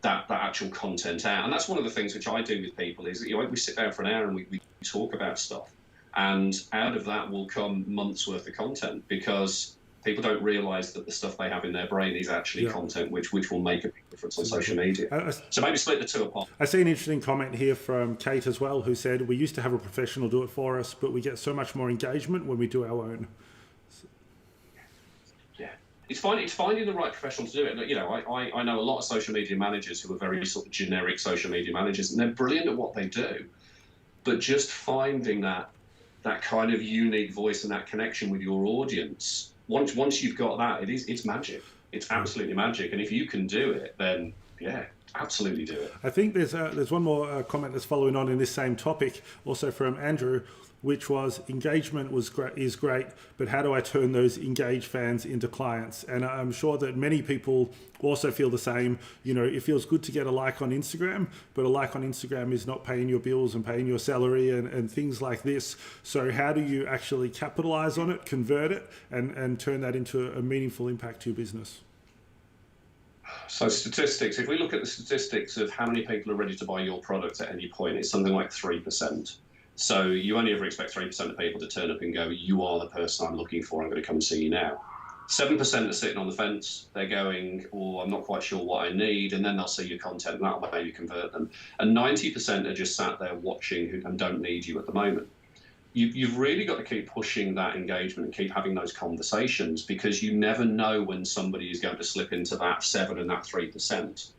actual content out. And that's one of the things which I do with people is that we sit down for an hour and we talk about stuff, and out of that will come months worth of content, because people don't realize that the stuff they have in their brain is actually content which will make a big difference on social media. So maybe split the two apart. I see an interesting comment here from Kate as well, who said, we used to have a professional do it for us, but we get so much more engagement when we do our own. Yeah, it's finding the right professional to do it. I know a lot of social media managers who are very sort of generic social media managers, and they're brilliant at what they do, but just finding that kind of unique voice and that connection with your audience. Once you've got that, it's magic. It's absolutely magic. And if you can do it, then absolutely do it. I think there's one more comment that's following on in this same topic, also from Andrew, which was engagement is great, but how do I turn those engaged fans into clients? And I'm sure that many people also feel the same. It feels good to get a like on Instagram, but a like on Instagram is not paying your bills and paying your salary and things like this. So how do you actually capitalize on it, convert it, and turn that into a meaningful impact to your business? So statistics, if we look at the statistics of how many people are ready to buy your product at any point, it's something like 3%. So you only ever expect 3% of people to turn up and go, you are the person I'm looking for, I'm going to come and see you now. 7% are sitting on the fence. They're going, oh, I'm not quite sure what I need. And then they'll see your content and that'll maybe convert them. And 90% are just sat there watching and don't need you at the moment. You've really got to keep pushing that engagement and keep having those conversations, because you never know when somebody is going to slip into that 7 and that 3%.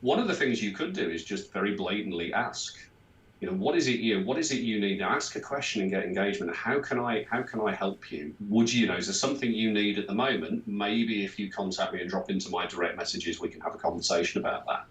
One of the things you could do is just very blatantly ask, what is it you need? Now ask a question and get engagement. How can I help you? Is there something you need at the moment? Maybe if you contact me and drop into my direct messages, we can have a conversation about that.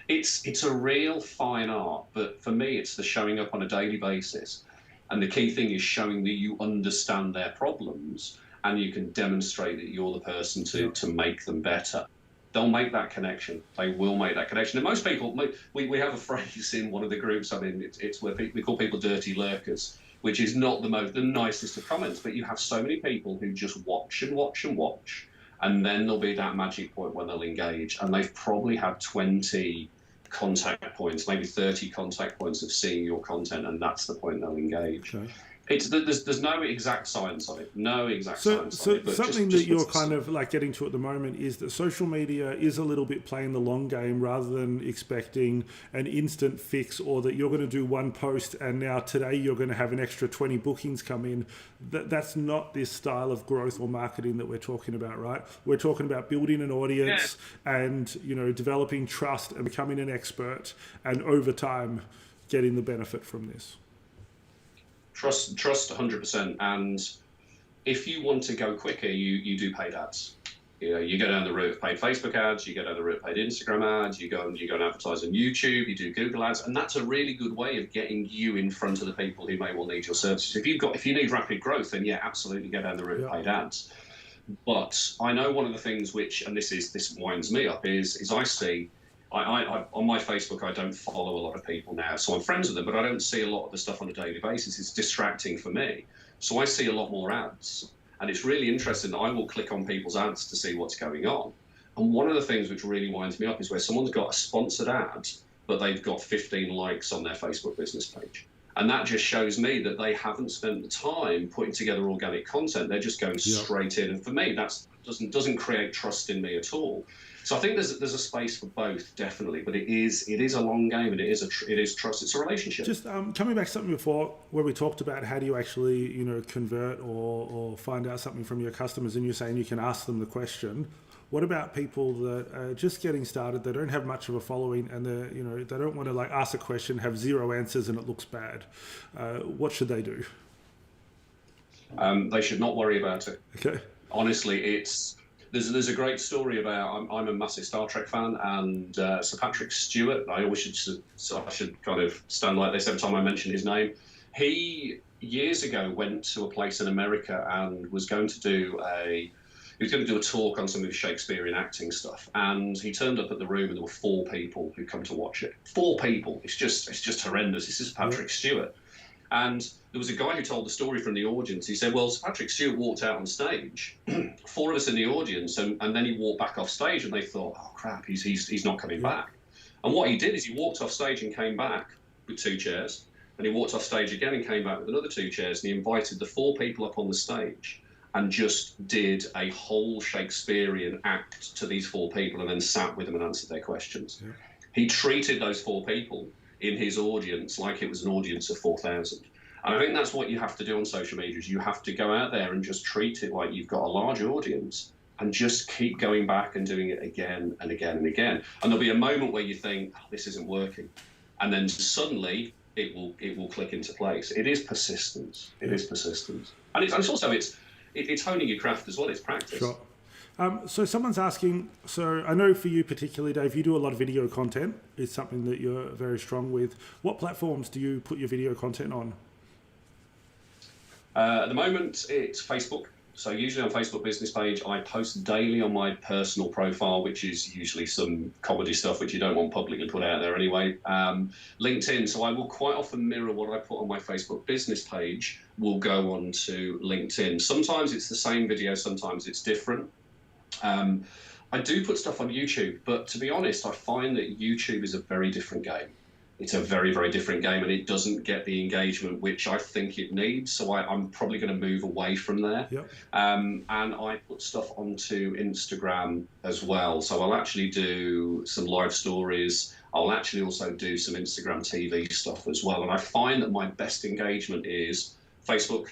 It's a real fine art, but for me, it's the showing up on a daily basis. And the key thing is showing that you understand their problems and you can demonstrate that you're the person to make them better. They'll make that connection. They will make that connection. And most people, we have a phrase in one of the groups. I mean, it's where we call people dirty lurkers, which is not the nicest of comments. But you have so many people who just watch and watch and watch, and then there'll be that magic point when they'll engage, and they've probably had 20 contact points, maybe 30 contact points of seeing your content, and that's the point they'll engage. Okay. There's no exact science on it. No exact science on it. But something that you're kind of like getting to at the moment is that social media is a little bit playing the long game rather than expecting an instant fix, or that you're going to do one post and now today you're going to have an extra 20 bookings come in. That's not this style of growth or marketing that we're talking about, right? We're talking about building an audience and, developing trust and becoming an expert, and over time getting the benefit from this. Trust 100%. And if you want to go quicker, you do paid ads. You go down the route of paid Facebook ads, you go down the route of paid Instagram ads, you go and advertise on YouTube, you do Google ads, and that's a really good way of getting you in front of the people who may well need your services. If you need rapid growth, then absolutely go down the route of paid ads. But I know one of the things and this winds me up is I see. I on my Facebook, I don't follow a lot of people now, so I'm friends with them, but I don't see a lot of the stuff on a daily basis. It's distracting for me. So I see a lot more ads, and it's really interesting. I will click on people's ads to see what's going on. And one of the things which really winds me up is where someone's got a sponsored ad, but they've got 15 likes on their Facebook business page. And that just shows me that they haven't spent the time putting together organic content. They're just going straight in. And for me, that doesn't create trust in me at all. So I think there's a space for both, definitely, but it is a long game, and it is trust. It's a relationship. Just coming back to something before where we talked about how do you actually convert or find out something from your customers, and you're saying you can ask them the question. What about people that are just getting started? They don't have much of a following, and they don't want to ask a question, have 0 answers, and it looks bad. What should they do? They should not worry about it. Okay. Honestly, There's a great story about. I'm a massive Star Trek fan, and Sir Patrick Stewart. I should kind of stand like this every time I mention his name. He years ago went to a place in America and was going to do a talk on some of the Shakespearean acting stuff. And he turned up at the room, and there were 4 people who'd come to watch it. 4 people. It's just horrendous. This is Patrick Stewart. And there was a guy who told the story from the audience. He said, well, Sir Patrick Stewart walked out on stage, 4 of us in the audience, and then he walked back off stage, and they thought, oh, crap, he's not coming back. And what he did is he walked off stage and came back with 2 chairs, and he walked off stage again and came back with another 2 chairs, and he invited the 4 people up on the stage and just did a whole Shakespearean act to these 4 people and then sat with them and answered their questions. Yeah. He treated those 4 people in his audience like it was an audience of 4,000. And I think that's what you have to do on social media, is you have to go out there and just treat it like you've got a large audience and just keep going back and doing it again and again and again. And there'll be a moment where you think, oh, this isn't working. And then suddenly it will click into place. It is persistence. It is persistence. And it's also it's honing your craft as well. It's practice. Sure. So someone's asking, so I know for you particularly, Dave, you do a lot of video content. It's something that you're very strong with. What platforms do you put your video content on? At the moment, it's Facebook. So usually on Facebook business page, I post daily on my personal profile, which is usually some comedy stuff, which you don't want publicly put out there anyway. LinkedIn, so I will quite often mirror what I put on my Facebook business page will go on to LinkedIn. Sometimes it's the same video, sometimes it's different. I do put stuff on YouTube, but to be honest, I find that YouTube is a very different game. it's a very, very different game, and it doesn't get the engagement which I think it needs. So I'm probably going to move away from there. Yep. And I put stuff onto Instagram as well. So I'll actually do some live stories. I'll actually also do some Instagram TV stuff as well. And I find that my best engagement is Facebook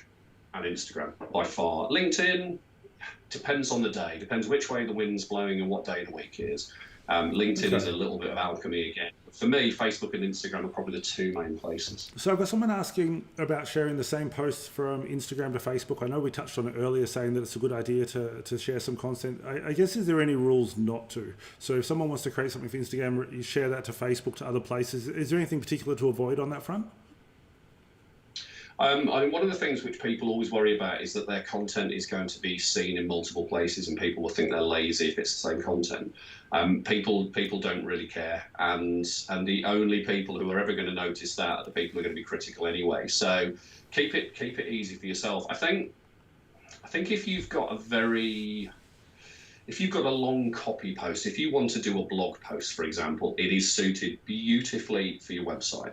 and Instagram by far. LinkedIn depends on the day, depends which way the wind's blowing and what day of the week is. LinkedIn is a little bit of alchemy again. For me, Facebook and Instagram are probably the two main places. So I've got someone asking about sharing the same posts from Instagram to Facebook. I know we touched on it earlier, saying that it's a good idea to share some content. I guess, is there any rules not to? So if someone wants to create something for Instagram, you share that to Facebook, to other places. Is there anything particular to avoid on that front? I mean, one of the things which people always worry about is that their content is going to be seen in multiple places, and people will think they're lazy if it's the same content. People don't really care, and the only people who are ever going to notice that are the people who are going to be critical anyway. So keep it easy for yourself. I think if you've got a long copy post, if you want to do a blog post, for example, it is suited beautifully for your website.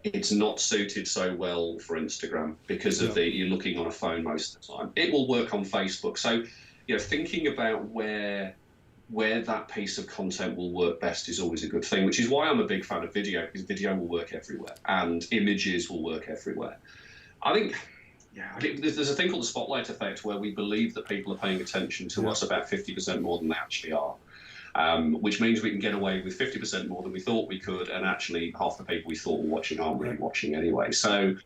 It's not suited so well for Instagram because of you're looking on a phone most of the time. It will work on Facebook. So, thinking about where that piece of content will work best is always a good thing, which is why I'm a big fan of video, because video will work everywhere and images will work everywhere. I think there's a thing called the spotlight effect, where we believe that people are paying attention to us about 50% more than they actually are. Which means we can get away with 50% more than we thought we could, and actually half the people we thought were watching aren't really watching anyway. So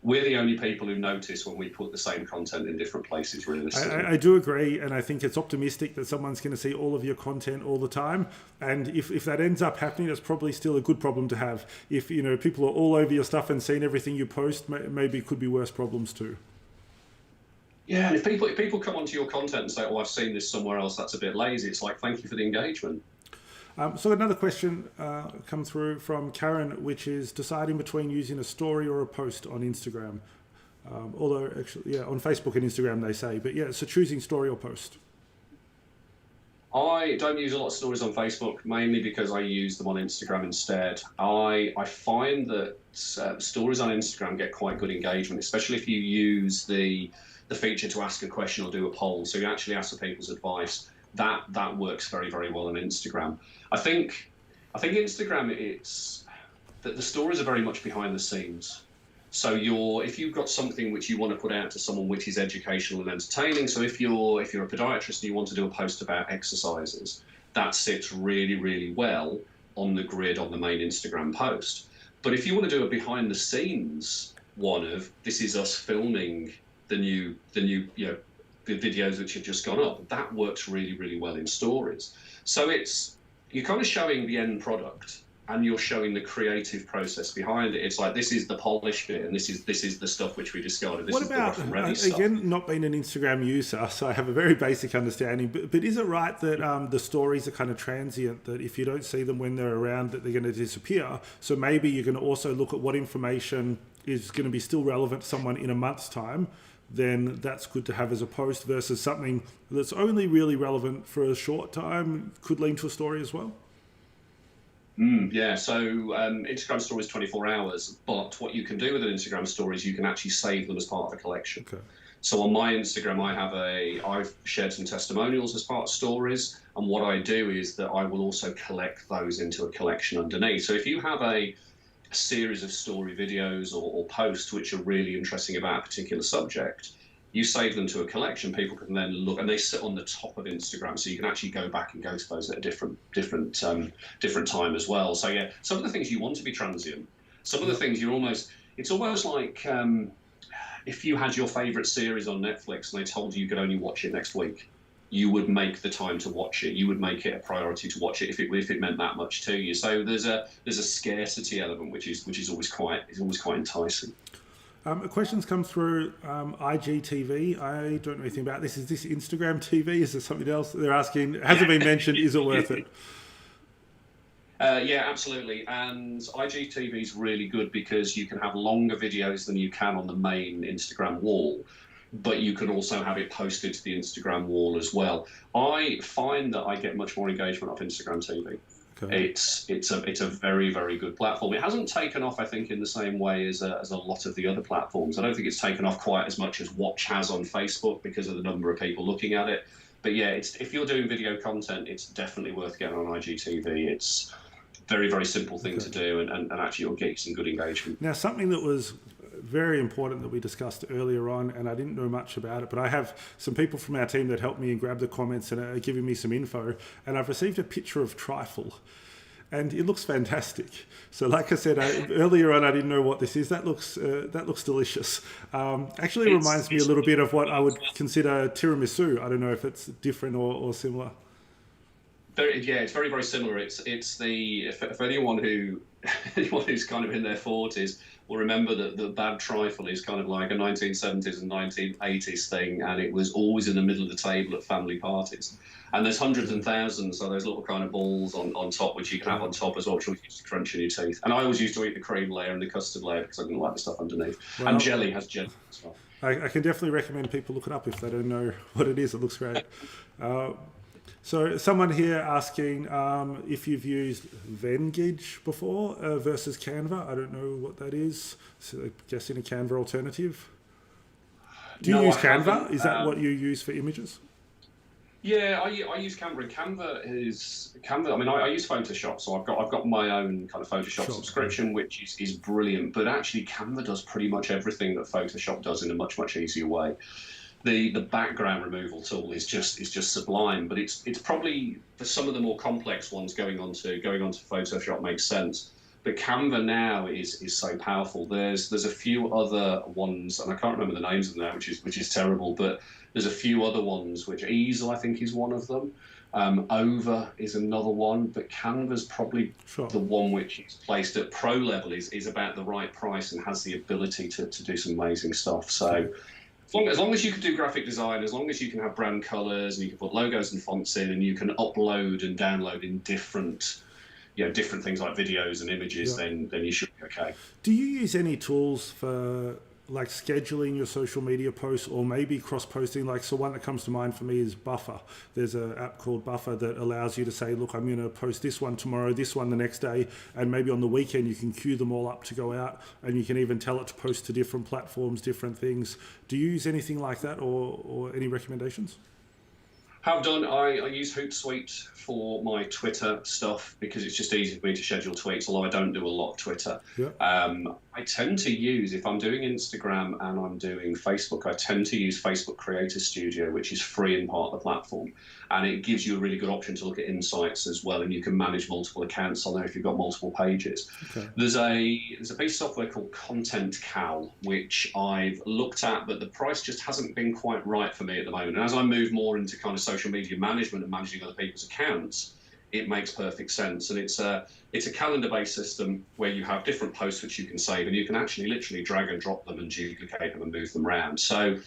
we're the only people who notice when we put the same content in different places, realistically. I do agree, and I think it's optimistic that someone's going to see all of your content all the time. And if that ends up happening, that's probably still a good problem to have. If people are all over your stuff and seeing everything you post, maybe it could be worse problems too. Yeah, and if people come onto your content and say, "Oh, I've seen this somewhere else," that's a bit lazy. It's like, thank you for the engagement. So another question come through from Karen, which is deciding between using a story or a post on Instagram. Although, actually, on Facebook and Instagram they say, but so choosing story or post. I don't use a lot of stories on Facebook, mainly because I use them on Instagram instead. I find that stories on Instagram get quite good engagement, especially if you use the feature to ask a question or do a poll. So you actually ask for people's advice. That works very, very well on Instagram. I think Instagram, it's that the stories are very much behind the scenes. So if you've got something which you want to put out to someone which is educational and entertaining, so if you're a podiatrist and you want to do a post about exercises, that sits really, really well on the grid on the main Instagram post. But if you want to do a behind the scenes one of, this is us filming the new the videos which have just gone up, that works really, really well in stories. So you're kind of showing the end product, and you're showing the creative process behind it. It's like, this is the polished bit, and this is the stuff which we discarded. This what is about, the rough and ready stuff. Again, not being an Instagram user, so I have a very basic understanding, but is it right that the stories are kind of transient, that if you don't see them when they're around, that they're going to disappear? So maybe you're going to also look at what information is going to be still relevant to someone in a month's time, then that's good to have as a post, versus something that's only really relevant for a short time, could lead to a story as well. So Instagram stories 24 hours, but what you can do with an Instagram story is you can actually save them as part of a collection. Okay. So on my Instagram, I've shared some testimonials as part of stories, and what I do is that I will also collect those into a collection underneath. So if you have a series of story videos or posts which are really interesting about a particular subject, you save them to a collection. People can then look, and they sit on the top of Instagram, so you can actually go back and go to those at a different time as well. So some of the things you want to be transient. Some of the things it's almost like if you had your favorite series on Netflix and they told you could only watch it next week, you would make the time to watch it. You would make it a priority to watch it if it meant that much to you. So there's a scarcity element which is always quite enticing. Questions come through IGTV. I don't know anything about this. Is this Instagram TV? Is there something else? They're asking, has it been mentioned? Is it worth it? Yeah, absolutely. And IGTV is really good because you can have longer videos than you can on the main Instagram wall, but you can also have it posted to the Instagram wall as well. I find that I get much more engagement off Instagram TV. Okay. It's a very, very good platform. It hasn't taken off, I think, in the same way as a lot of the other platforms. I don't think it's taken off quite as much as Watch has on Facebook because of the number of people looking at it. But yeah, if you're doing video content, it's definitely worth getting on IGTV. It's very, very simple thing to do, and actually it'll get you some good engagement. Now, something that was very important that we discussed earlier on, and I didn't know much about it, but I have some people from our team that helped me and grabbed the comments and are giving me some info, and I've received a picture of trifle, and it looks fantastic. So like I said earlier on, I didn't know what this is. That looks delicious. Actually reminds me a little bit of what I would consider tiramisu. I don't know if it's different or similar. It's very, very similar. It's the if anyone who's kind of in their 40s will remember that the bad trifle is kind of like a 1970s and 1980s thing, and it was always in the middle of the table at family parties. And there's hundreds and thousands of those little kind of balls on top, which you can have on top as well, which you just crunch in your teeth. And I always used to eat the cream layer and the custard layer because I didn't like the stuff underneath. Well, and jelly has jelly as well. I can definitely recommend people look it up if they don't know what it is. It looks great. So someone here asking if you've used Venngage before versus Canva. I don't know what that is. So I'm guessing a Canva alternative. Do you use Canva? Is that what you use for images? Yeah, I use Canva, and Canva. I mean, I use Photoshop, so I've got my own kind of Photoshop subscription, which is brilliant. But actually, Canva does pretty much everything that Photoshop does in a much easier way. The background removal tool is just sublime, but it's probably for some of the more complex ones going onto Photoshop makes sense. But Canva now is so powerful. There's a few other ones, and I can't remember the names of them now, which is terrible. But there's a few other ones, which Easel I think is one of them. Over is another one, but Canva's probably the one which is placed at pro level is about the right price and has the ability to do some amazing stuff. So. As long as you can do graphic design, as long as you can have brand colors and you can put logos and fonts in, and you can upload and download in different things like videos and images, then you should be okay. Do you use any tools for like scheduling your social media posts, or maybe cross-posting? Like, so one that comes to mind for me is Buffer. There's an app called Buffer that allows you to say, look, I'm going to post this one tomorrow, this one the next day, and maybe on the weekend you can queue them all up to go out, and you can even tell it to post to different platforms, different things. Do you use anything like that, or any recommendations? Have done. I use Hootsuite for my Twitter stuff because it's just easy for me to schedule tweets, although I don't do a lot of Twitter. Yeah. I tend to use, if I'm doing Instagram and I'm doing Facebook, I tend to use Facebook Creator Studio, which is free in part of the platform. And it gives you a really good option to look at insights as well, and you can manage multiple accounts on there if you've got multiple pages. Okay. There's a piece of software called Content Cal, which I've looked at, but the price just hasn't been quite right for me at the moment. And as I move more into kind of social media management and managing other people's accounts, it makes perfect sense. And it's a calendar-based system where you have different posts which you can save, and you can actually literally drag and drop them and duplicate them and move them around. So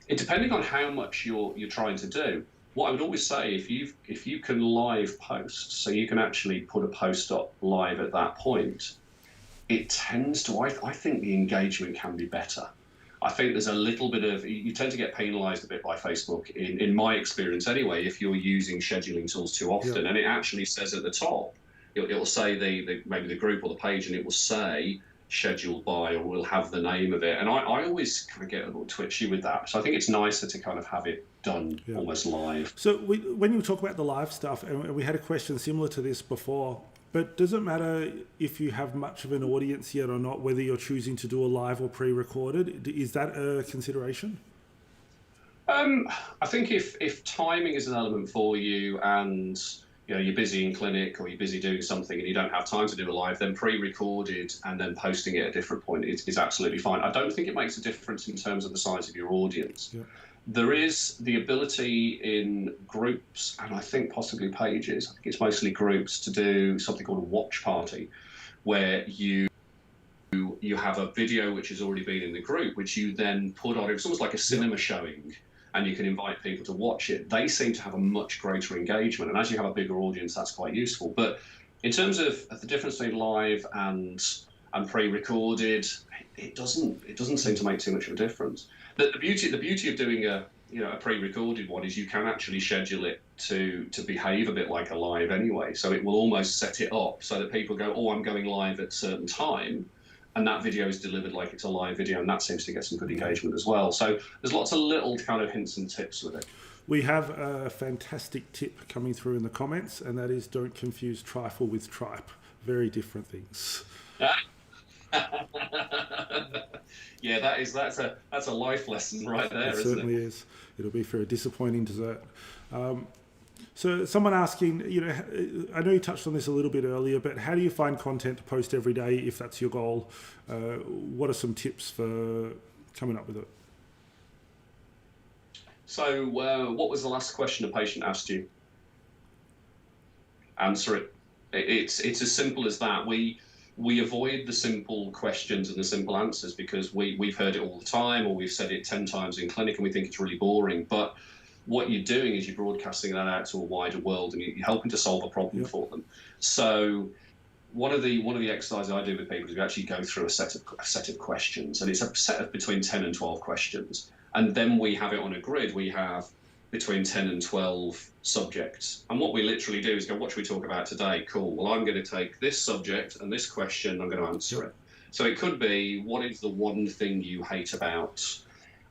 it depending on how much you're trying to do. What I would always say, if you can live post, so you can actually put a post up live at that point, it tends to, I think the engagement can be better. I think there's a little bit of, you tend to get penalized a bit by Facebook, in my experience anyway, if you're using scheduling tools too often. Yeah. And it actually says at the top, it'll say maybe the group or the page, and it will say scheduled by, or we'll have the name of it. And I always kind of get a little twitchy with that. So I think it's nicer to kind of have it done almost live. So when you talk about the live stuff, and we had a question similar to this before, but does it matter if you have much of an audience yet or not, whether you're choosing to do a live or pre-recorded? Is that a consideration? I think if timing is an element for you, and you're busy in clinic or you're busy doing something and you don't have time to do a live, then pre-recorded and then posting it at a different point is absolutely fine. I don't think it makes a difference in terms of the size of your audience. Yeah. There is the ability in groups, and I think possibly pages, I think it's mostly groups, to do something called a watch party, where you have a video which has already been in the group, which you then put on. It's almost like a cinema showing, and you can invite people to watch it. They seem to have a much greater engagement, and as you have a bigger audience, that's quite useful. But in terms of the difference between live and pre-recorded, it doesn't seem to make too much of a difference. The beauty of doing a a pre-recorded one is you can actually schedule it to behave a bit like a live anyway. So it will almost set it up so that people go, oh, I'm going live at a certain time, and that video is delivered like it's a live video, and that seems to get some good engagement as well. So there's lots of little kind of hints and tips with it. We have a fantastic tip coming through in the comments, and that is don't confuse trifle with tripe. Very different things. Yeah, that's a life lesson right there, It isn't it? certainly is. It'll be for a disappointing dessert. So someone asking, I know you touched on this a little bit earlier, but how do you find content to post every day if that's your goal? What are some tips for coming up with it? So what was the last question a patient asked you? Answer it. It's as simple as that. We avoid the simple questions and the simple answers because we've heard it all the time, or we've said it 10 times in clinic and we think it's really boring. But what you're doing is you're broadcasting that out to a wider world, and you're helping to solve a problem for them. So one of the exercises I do with people is we actually go through a set of questions, and it's a set of between 10 and 12 questions. And then we have it on a grid. We have between 10 and 12 subjects. And what we literally do is go, what should we talk about today? Cool. Well, I'm going to take this subject and this question, I'm going to answer it. So it could be, what is the one thing you hate about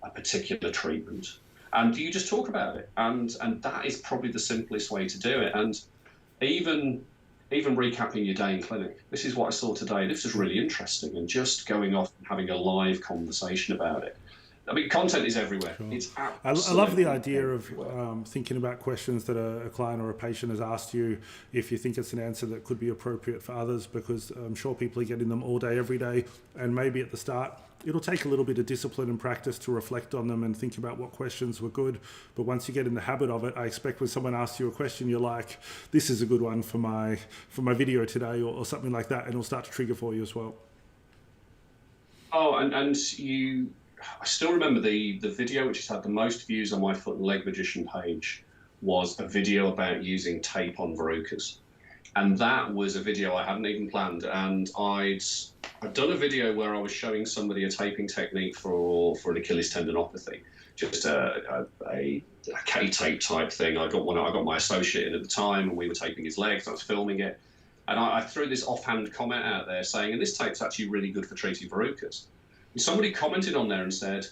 a particular treatment? And you just talk about it. And that is probably the simplest way to do it. And even recapping your day in clinic, this is what I saw today, this is really interesting, and just going off and having a live conversation about it. I mean, content is everywhere. Sure. It's I love the idea of thinking about questions that a client or a patient has asked you, if you think it's an answer that could be appropriate for others, because I'm sure people are getting them all day, every day, and maybe at the start it'll take a little bit of discipline and practice to reflect on them and think about what questions were good. But once you get in the habit of it, I expect when someone asks you a question, you're like, this is a good one for my video today, or something like that, and it'll start to trigger for you as well. Oh, and I still remember the video which has had the most views on my foot and leg magician page was a video about using tape on Baruches. And that was a video I hadn't even planned. And I'd done a video where I was showing somebody a taping technique for an Achilles tendinopathy, just a K-tape type thing. I got my associate in at the time, and we were taping his legs. I was filming it. And I threw this offhand comment out there saying, and this tape's actually really good for treating Baruches. And somebody commented on there and said,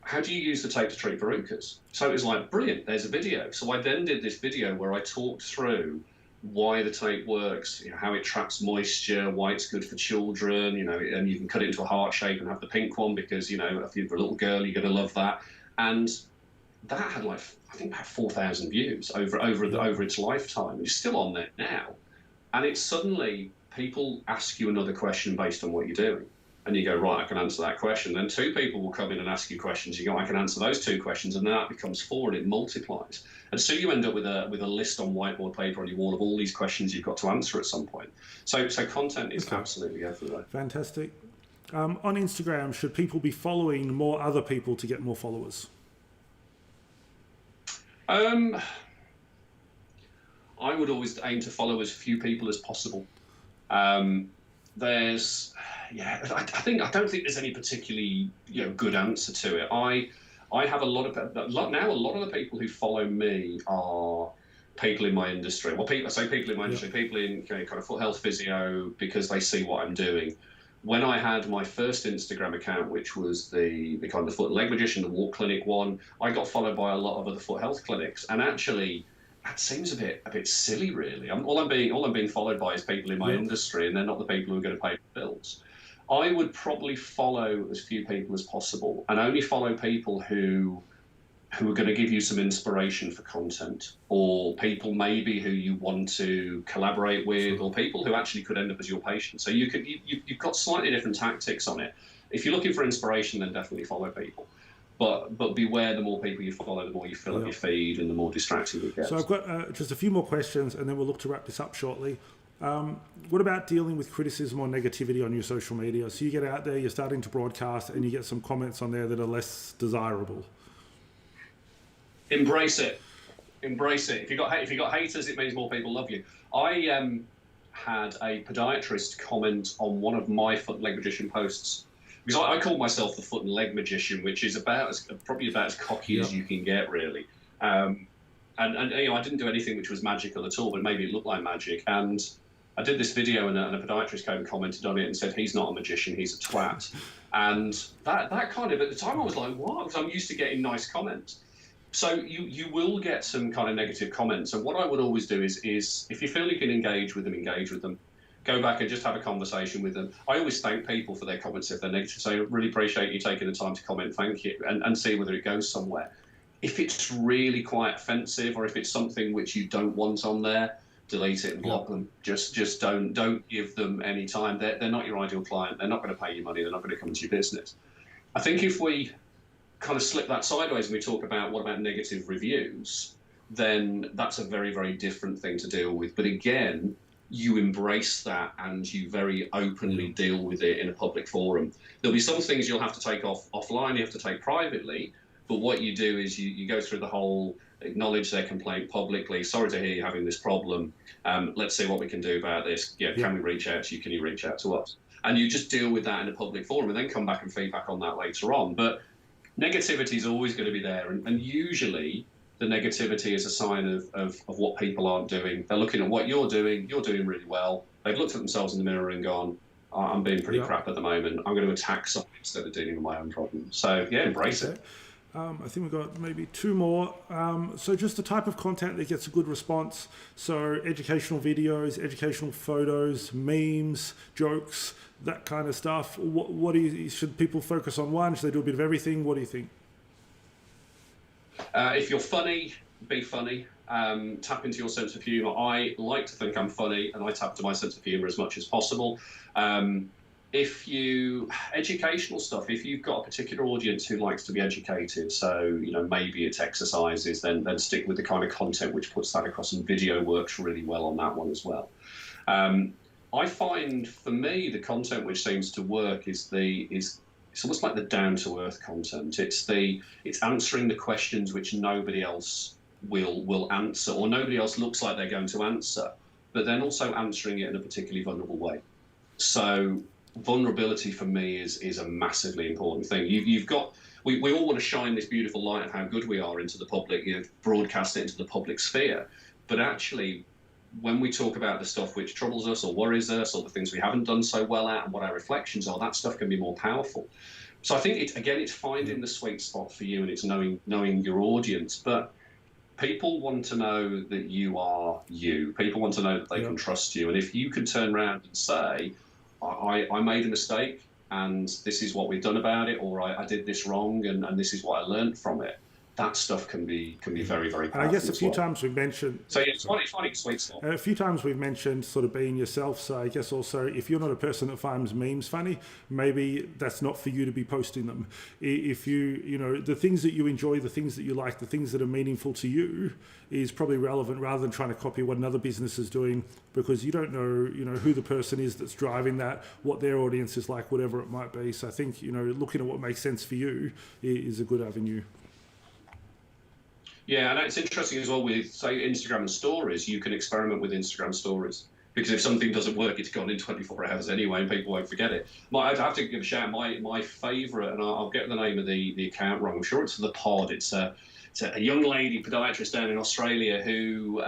how do you use the tape to treat Baruches? So it was like, brilliant, there's a video. So I then did this video where I talked through why the tape works, how it traps moisture, why it's good for children, and you can cut it into a heart shape and have the pink one because, if you're a little girl, you're going to love that. And that had I think about 4,000 views over its lifetime. It's still on there now. And it's suddenly people ask you another question based on what you're doing. And you go, right, I can answer that question. Then 2 people will come in and ask you questions. You go, I can answer those 2 questions. And then that becomes 4 and it multiplies. And so you end up with a list on whiteboard paper on your wall of all these questions you've got to answer at some point. So content is absolutely everywhere. Fantastic. On Instagram, should people be following more other people to get more followers? I would always aim to follow as few people as possible. I don't think there's any particularly good answer to it. I have a lot of the people who follow me are people in my industry. Well, people in my industry, people in kind of foot health physio, because they see what I'm doing. When I had my first Instagram account, which was the kind of foot and leg magician, the walk clinic one, I got followed by a lot of other foot health clinics, and actually that seems a bit silly, really. All I'm being followed by is people in my industry, and they're not the people who are going to pay the bills. I would probably follow as few people as possible, and only follow people who are going to give you some inspiration for content, or people maybe who you want to collaborate with, or people who actually could end up as your patient. So you've got slightly different tactics on it. If you're looking for inspiration, then definitely follow people. But beware, the more people you follow, the more you fill up your feed and the more distracting it gets. So I've got just a few more questions, and then we'll look to wrap this up shortly. What about dealing with criticism or negativity on your social media? So you get out there, you're starting to broadcast, and you get some comments on there that are less desirable. Embrace it. If you got haters, it means more people love you. I had a podiatrist comment on one of my foot and leg magician posts because I call myself the foot and leg magician, which is probably about as cocky as you can get, really. And you know, I didn't do anything which was magical at all, but maybe it looked like magic. And I did this video, and a podiatrist came and commented on it and said, he's not a magician, he's a twat. And that kind of, at the time I was like, what? Because I'm used to getting nice comments. So you will get some kind of negative comments. And what I would always do is if you feel you can engage with them. Go back and just have a conversation with them. I always thank people for their comments if they're negative. So I really appreciate you taking the time to comment, thank you, and see whether it goes somewhere. If it's really quite offensive, or if it's something which you don't want on there, delete it and block them. Just don't give them any time. They're not your ideal client. They're not going to pay you money. They're not going to come into your business. I think if we kind of slip that sideways and we talk about what about negative reviews, then that's a very, very different thing to deal with. But again, you embrace that and you very openly deal with it in a public forum. There'll be some things you'll have to take offline, you have to take privately, but what you do is you go through the whole acknowledge their complaint publicly. Sorry to hear you're having this problem. Let's see what we can do about this. Can we reach out to you? Can you reach out to us? And you just deal with that in a public forum and then come back and feedback on that later on. But negativity is always going to be there. And usually the negativity is a sign of what people aren't doing. They're looking at what you're doing really well. They've looked at themselves in the mirror and gone, I'm being pretty crap at the moment. I'm going to attack something instead of dealing with my own problems. So yeah, embrace it. I think we've got maybe two more. So just the type of content that gets a good response. So educational videos, educational photos, memes, jokes, that kind of stuff. What do you, should people focus on one? Should they do a bit of everything? What do you think? If you're funny, be funny. Tap into your sense of humour. I like to think I'm funny, and I tap into my sense of humour as much as possible. Educational stuff, if you've got a particular audience who likes to be educated, so you know maybe it's exercises, then stick with the kind of content which puts that across, and video works really well on that one as well. I find for me the content which seems to work is it's almost like the down-to-earth content. It's answering the questions which nobody else will answer, or nobody else looks like they're going to answer, but then also answering it in a particularly vulnerable way. So vulnerability for me is a massively important thing. We all want to shine this beautiful light of how good we are into the public, broadcast it into the public sphere, but actually when we talk about the stuff which troubles us or worries us, or the things we haven't done so well at and what our reflections are, that stuff can be more powerful. So I think it's finding the sweet spot for you, and it's knowing your audience. But people want to know that you are you. People want to know that they can trust you. And if you can turn around and say, I made a mistake and this is what we've done about it, or I did this wrong and this is what I learned from it, that stuff can be very, very powerful. And I guess a few times we've mentioned... So yeah, it's finding sweet spot. A few times we've mentioned sort of being yourself. So I guess also, if you're not a person that finds memes funny, maybe that's not for you to be posting them. If the things that you enjoy, the things that you like, the things that are meaningful to you is probably relevant, rather than trying to copy what another business is doing, because you don't know, who the person is that's driving that, what their audience is like, whatever it might be. So I think, looking at what makes sense for you is a good avenue. Yeah, and it's interesting as well with, say, Instagram and stories. You can experiment with Instagram stories, because if something doesn't work, it's gone in 24 hours anyway, and people won't forget it. I'd have to give a shout. My favourite, and I'll get the name of the account wrong. I'm sure it's The Pod. It's a young lady podiatrist down in Australia who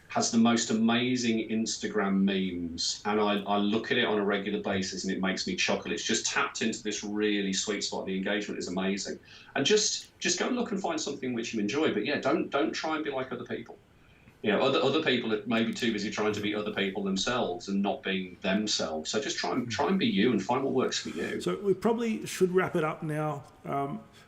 has the most amazing Instagram memes, and I look at it on a regular basis, and it makes me chuckle. It's just tapped into this really sweet spot. The engagement is amazing, and just go and look and find something which you enjoy. But yeah, don't try and be like other people. Other people are maybe too busy trying to be other people themselves and not being themselves. So just try and be you and find what works for you. So we probably should wrap it up now.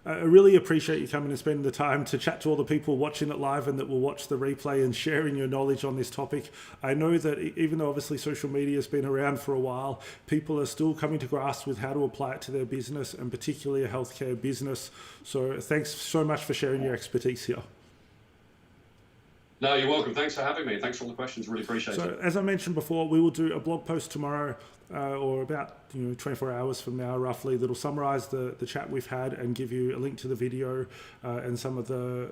I really appreciate you coming and spending the time to chat to all the people watching it live and that will watch the replay, and sharing your knowledge on this topic. I know that even though obviously social media has been around for a while, people are still coming to grasp with how to apply it to their business, and particularly a healthcare business. So thanks so much for sharing your expertise here. No, you're welcome. Thanks for having me. Thanks for all the questions. Really appreciate it. So as I mentioned before, we will do a blog post tomorrow, or about 24 hours from now roughly, that'll summarize the chat we've had and give you a link to the video and some of the...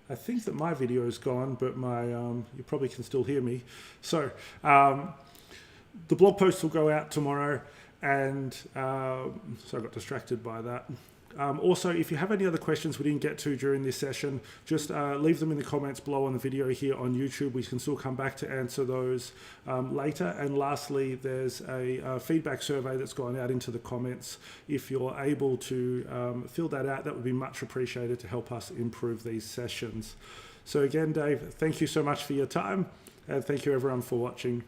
I think that my video is gone, but you probably can still hear me. So the blog post will go out tomorrow. And so I got distracted by that. Also, if you have any other questions we didn't get to during this session, just leave them in the comments below on the video here on YouTube. We can still come back to answer those later. And lastly, there's a feedback survey that's gone out into the comments. If you're able to fill that out, that would be much appreciated to help us improve these sessions. So again, Dave, thank you so much for your time, and thank you everyone for watching.